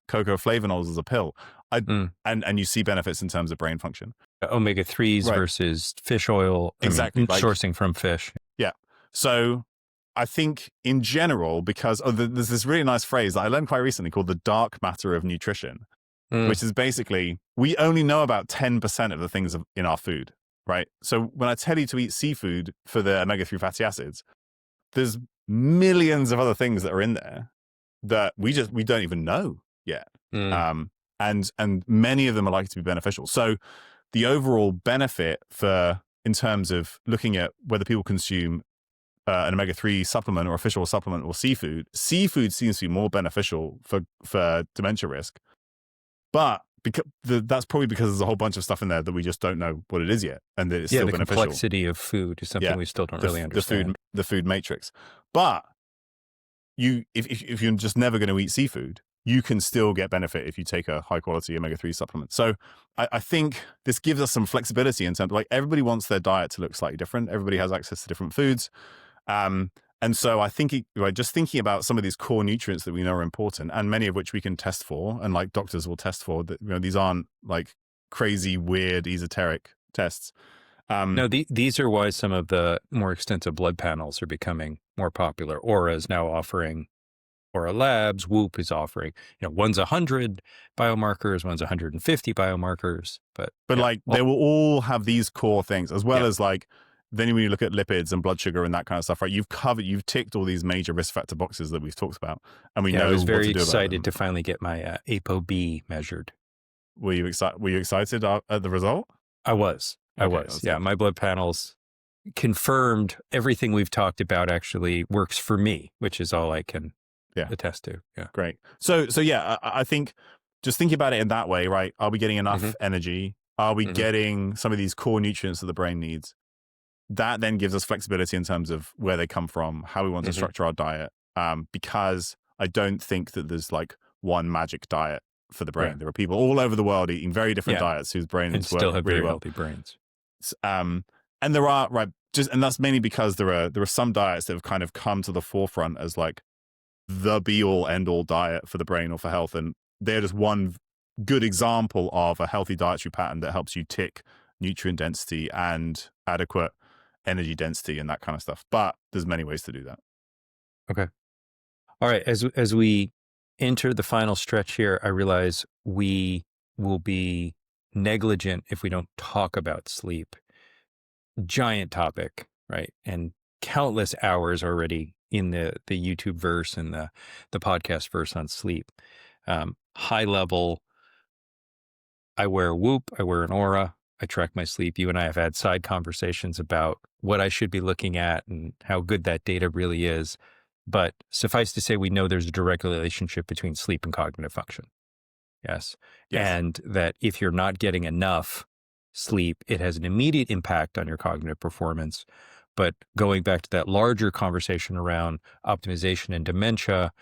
cocoa flavonols as a pill, and you see benefits in terms of brain function. Omega-3s versus fish oil, exactly, sourcing from fish. Yeah. So I think in general, because there's this really nice phrase that I learned quite recently called the dark matter of nutrition, which is basically we only know about 10% of the things in our food, right? So when I tell you to eat seafood for the omega-3 fatty acids, there's millions of other things that are in there that we don't even know yet. And many of them are likely to be beneficial. So the overall benefit in terms of looking at whether people consume an omega-3 supplement or a fish oil supplement or seafood seems to be more beneficial for dementia risk. But that's probably because there's a whole bunch of stuff in there that we just don't know what it is yet, and that it's still beneficial. The complexity of food is something we still don't really understand. The food matrix. But if you're just never going to eat seafood, you can still get benefit if you take a high quality omega-3 supplement. So I think this gives us some flexibility in terms of, like, everybody wants their diet to look slightly different. Everybody has access to different foods. And so I think just thinking about some of these core nutrients that we know are important, and many of which we can test for, and like doctors will test for, that these aren't like crazy, weird, esoteric tests. No, these are why some of the more extensive blood panels are becoming more popular. Aura is now offering, Aura Labs, Whoop is offering, one's 100 biomarkers, one's 150 biomarkers, but they will all have these core things, as well as like, then when you look at lipids and blood sugar and that kind of stuff, right? You've ticked all these major risk factor boxes that we've talked about, and we know. I was very what to do excited about them. to finally get my ApoB measured. Were you excited at the result? I was. Yeah, my blood panels confirmed everything we've talked about actually works for me, which is all I can attest to. Yeah, great. So yeah, I think just thinking about it in that way, right? Are we getting enough energy? Are we getting some of these core nutrients that the brain needs? That then gives us flexibility in terms of where they come from, how we want to structure our diet. Because I don't think that there's like one magic diet for the brain. Right. There are people all over the world eating very different diets whose brains still work have really very well. healthy brains. And there are and that's mainly because there are some diets that have kind of come to the forefront as like the be all end all diet for the brain or for health, and they're just one good example of a healthy dietary pattern that helps you tick nutrient density and adequate energy density and that kind of stuff. But there's many ways to do that. Okay. All right. As we enter the final stretch here, I realize we will be negligent if we don't talk about sleep. Giant topic, right? And countless hours already in the YouTube verse and the podcast verse on sleep. High level, I wear a Whoop, I wear an Aura, I track my sleep. You and I have had side conversations about what I should be looking at and how good that data really is. But suffice to say, we know there's a direct relationship between sleep and cognitive function. Yes. Yes. And that if you're not getting enough sleep, it has an immediate impact on your cognitive performance. But going back to that larger conversation around optimization and dementia,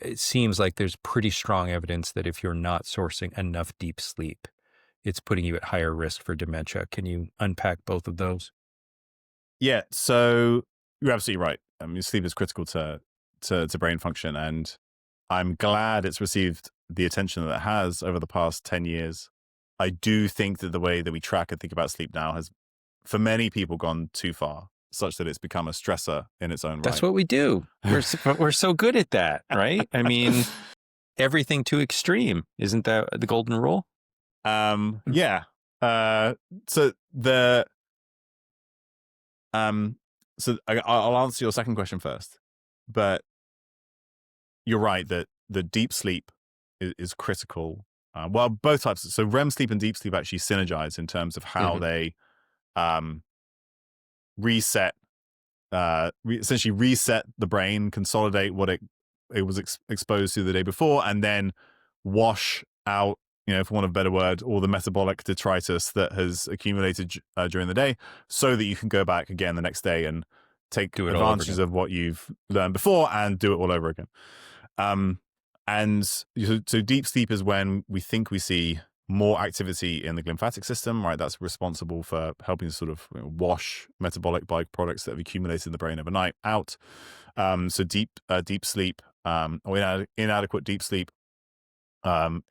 it seems like there's pretty strong evidence that if you're not sourcing enough deep sleep, it's putting you at higher risk for dementia. Can you unpack both of those? Yeah, so you're absolutely right. I mean, sleep is critical to brain function, and I'm glad it's received the attention that it has over the past 10 years. I do think that the way that we track and think about sleep now has, for many people, gone too far, such that it's become a stressor in its own right. That's what we do. We're so good at that, right? I mean, everything too extreme. Isn't that the golden rule? Yeah. So the I'll answer your second question first, but you're right that the deep sleep is critical. Well, both types. So REM sleep and deep sleep actually synergize in terms of how they reset, essentially reset the brain, consolidate what it was exposed to the day before, and then wash out, for want of a better word, all the metabolic detritus that has accumulated during the day, so that you can go back again the next day and take advantages of what you've learned before and do it all over again. And so deep sleep is when we think we see more activity in the glymphatic system, right? That's responsible for helping to sort of wash metabolic byproducts that have accumulated in the brain overnight out. So deep sleep or inadequate deep sleep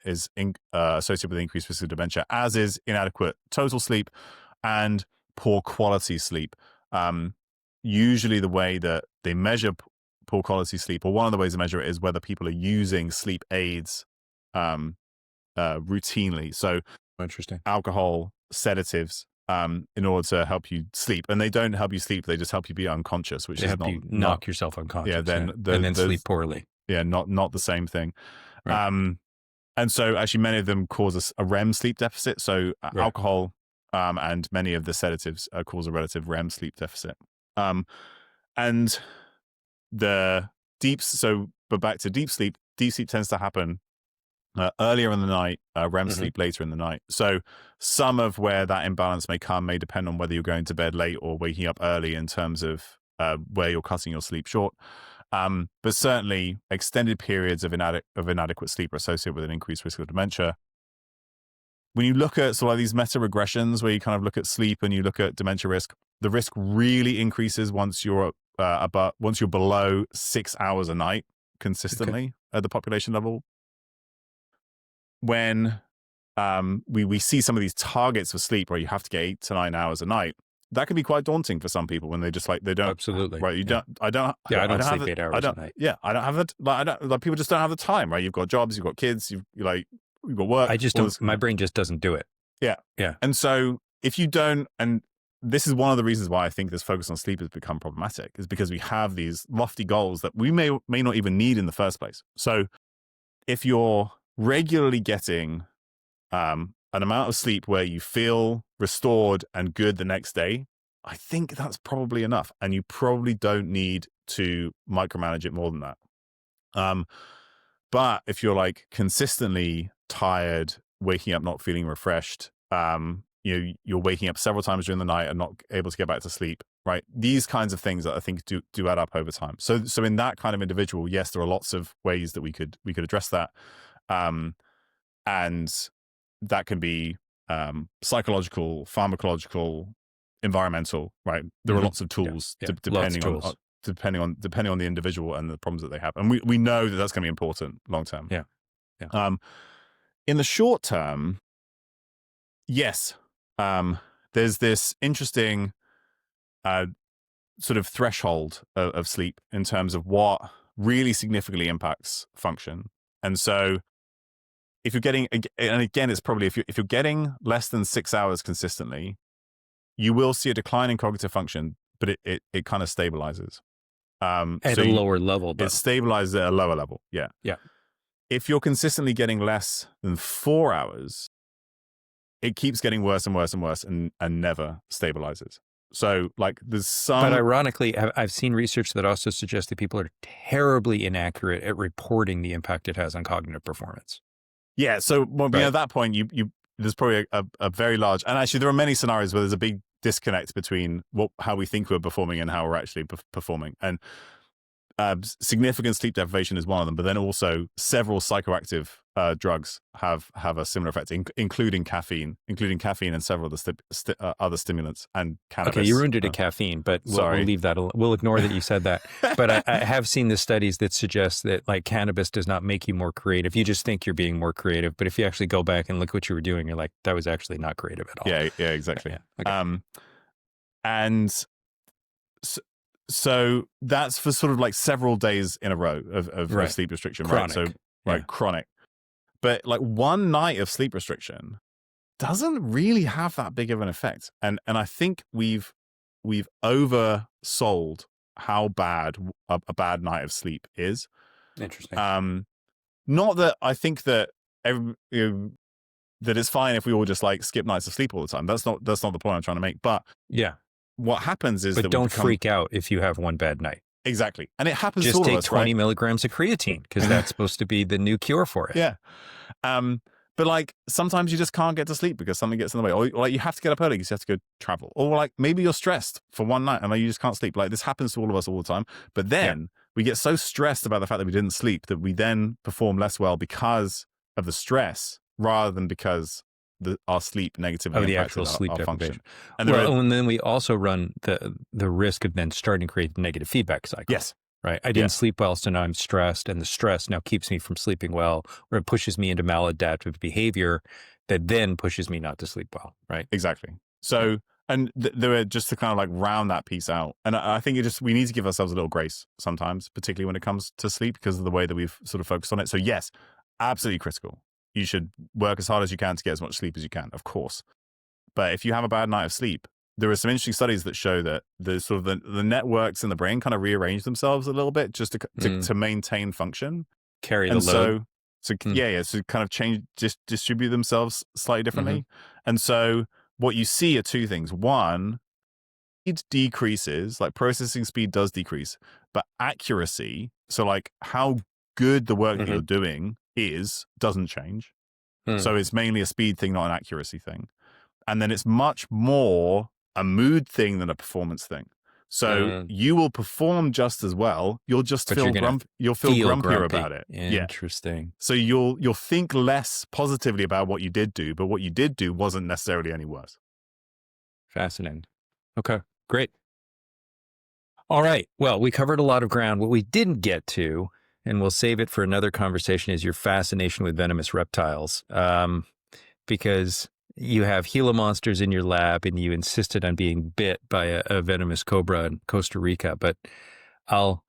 is associated with increased risk of dementia, as is inadequate total sleep and poor quality sleep. Usually the way that they measure poor quality sleep, or one of the ways to measure it, is whether people are using sleep aids routinely. So interesting. Alcohol, sedatives, in order to help you sleep. And they don't help you sleep, they just help you be unconscious, which is you knock yourself unconscious. Yeah, and then sleep poorly. Yeah, not the same thing. Right. And so actually many of them cause a REM sleep deficit. So alcohol and many of the sedatives cause a relative REM sleep deficit. And but back to deep sleep tends to happen earlier in the night, REM sleep later in the night. So some of where that imbalance may depend on whether you're going to bed late or waking up early in terms of where you're cutting your sleep short. But certainly extended periods of inadequate sleep are associated with an increased risk of dementia. When you look at sort of these meta regressions where you kind of look at sleep and you look at dementia risk, the risk really increases once you're below 6 hours a night consistently at the population level. When we see some of these targets for sleep where you have to get 8 to 9 hours a night, that can be quite daunting for some people when they just they don't. Absolutely. Right. I don't sleep 8 hours a night. Yeah. I don't have that. People just don't have the time, right? You've got jobs, you've got kids, you've got work. I just don't, my brain just doesn't do it. Yeah. Yeah. And so if you don't, and this is one of the reasons why I think this focus on sleep has become problematic, is because we have these lofty goals that we may not even need in the first place. So if you're regularly getting an amount of sleep where you feel restored and good the next day, I think that's probably enough. And you probably don't need to micromanage it more than that. But if you're consistently tired, waking up not feeling refreshed, you're waking up several times during the night and not able to get back to sleep, right? These kinds of things that I think do add up over time. So in that kind of individual, yes, there are lots of ways that we could address that. And that can be psychological, pharmacological, environmental, right? There are lots of tools depending on the individual and the problems that they have. And we know that that's going to be important long term. Yeah. in the short term, yes, there's this interesting sort of threshold of sleep in terms of what really significantly impacts function. And so if you're getting, and again, it's probably if you're getting less than 6 hours consistently, you will see a decline in cognitive function, but it kind of stabilizes. At So a lower level, though. it stabilizes at a lower level. Yeah. Yeah. If you're consistently getting less than 4 hours, it keeps getting worse and worse and worse and never stabilizes. So like there's some. But ironically, I've seen research that also suggests that people are terribly inaccurate at reporting the impact it has on cognitive performance. Yeah. So Right. at that point, there's probably a very large, and actually there are many scenarios where there's a big disconnect between how we think we're performing and how we're actually performing. And significant sleep deprivation is one of them, but then also several psychoactive drugs have a similar effect, including caffeine and several of the other stimulants and cannabis. Okay, you ruined it at caffeine, but we'll leave that alone. We'll ignore that you said that. But I have seen the studies that suggest that like cannabis does not make you more creative. You just think you're being more creative, but if you actually go back and look what you were doing, you're like, that was actually not creative at all. Yeah, exactly. Yeah. Okay. And so that's for sort of like several days in a row of sleep restriction, chronic. Right? So chronic. But like one night of sleep restriction doesn't really have that big of an effect. And I think we've oversold how bad a bad night of sleep is. Interesting. Not that I think that that it's fine if we all just like skip nights of sleep all the time. That's not the point I'm trying to make. But yeah, what happens is that don't freak out if you have one bad night. Exactly. And it happens just to all take of us, 20 milligrams of creatine because that's supposed to be the new cure for it. Yeah. But like sometimes you just can't get to sleep because something gets in the way, or like you have to get up early because you have to go travel, or like maybe you're stressed for one night and like you just can't sleep. Like this happens to all of us all the time. But then we get so stressed about the fact that we didn't sleep that we then perform less well because of the stress rather than because our sleep negatively the impacted actual sleep our function. And then we also run the risk of then starting to create the negative feedback cycle. Yes. Right. I didn't sleep well, so now I'm stressed, and the stress now keeps me from sleeping well, or it pushes me into maladaptive behavior that then pushes me not to sleep well. Right. Exactly. So, and there are just to kind of like round that piece out. And I think we need to give ourselves a little grace sometimes, particularly when it comes to sleep because of the way that we've sort of focused on it. So yes, absolutely critical. You should work as hard as you can to get as much sleep as you can, of course. But if you have a bad night of sleep, there are some interesting studies that show that the sort of the networks in the brain kind of rearrange themselves a little bit just to maintain function, carry the load. So kind of change, distribute themselves slightly differently. And so what you see are two things. One, it decreases, like processing speed does decrease, but accuracy, so like how good the work that you're doing doesn't change. So it's mainly a speed thing, not an accuracy thing. And then it's much more a mood thing than a performance thing. So you will perform just as well. You'll just feel grumpier about it. Interesting. Yeah. So you'll think less positively about what you did do, but what you did do wasn't necessarily any worse. Fascinating. Okay, great. All right. Well, we covered a lot of ground. What we didn't get to, and we'll save it for another conversation, is your fascination with venomous reptiles. Because you have Gila monsters in your lab and you insisted on being bit by a venomous cobra in Costa Rica, but I'll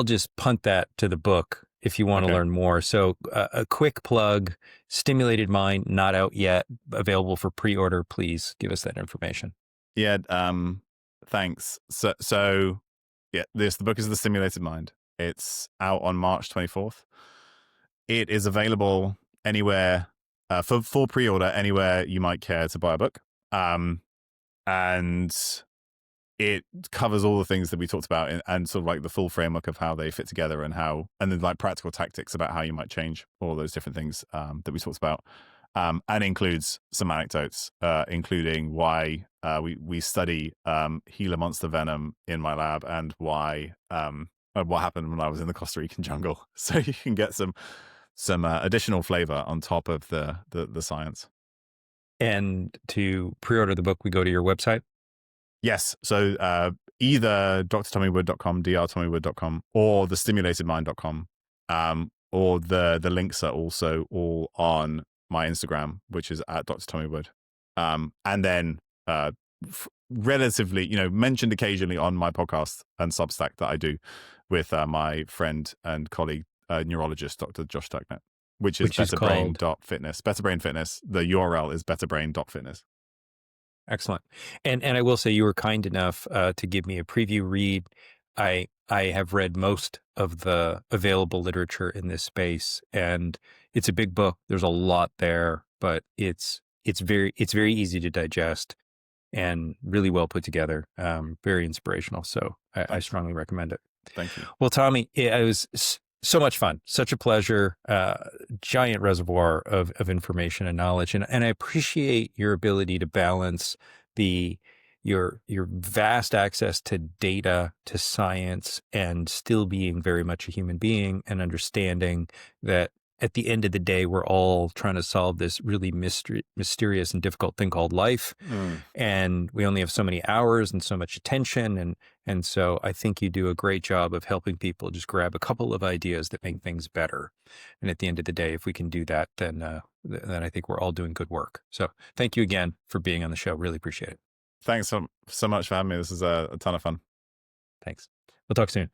just punt that to the book if you want to learn more. So a quick plug, Stimulated Mind, not out yet, available for pre-order. Please give us that information. Yeah. Thanks. So yeah, the book is The Stimulated Mind. It's out on March 24th. It is available anywhere for pre-order anywhere you might care to buy a book. And it covers all the things that we talked about and sort of like the full framework of how they fit together and then like practical tactics about how you might change all those different things that we talked about. And includes some anecdotes, including why we study Gila monster venom in my lab and why what happened when I was in the Costa Rican jungle. So you can get some additional flavor on top of the science. And to pre-order the book, we go to your website? Yes. So either drtommywood.com, drtommywood.com, or thestimulatedmind.com. Or the links are also all on my Instagram, which is at Dr. Tommy Wood. And then relatively, mentioned occasionally on my podcast and Substack that I do with my friend and colleague, neurologist, Dr. Josh Tucknet, which is which is called betterbrain.fitness. Betterbrain Fitness. The URL is betterbrain.fitness. excellent. And I will say you were kind enough to give me a preview read. I have read most of the available literature in this space, and it's a big book. There's a lot there, but it's very easy to digest and really well put together. Very inspirational. So I strongly recommend it. Thank you. Well, Tommy, it was so much fun, such a pleasure, giant reservoir of information and knowledge. And I appreciate your ability to balance your vast access to data, to science, and still being very much a human being and understanding that at the end of the day, we're all trying to solve this really mysterious and difficult thing called life. And we only have so many hours and so much attention. And so I think you do a great job of helping people just grab a couple of ideas that make things better. And at the end of the day, if we can do that, then I think we're all doing good work. So thank you again for being on the show. Really appreciate it. Thanks so much for having me. This is a ton of fun. Thanks. We'll talk soon.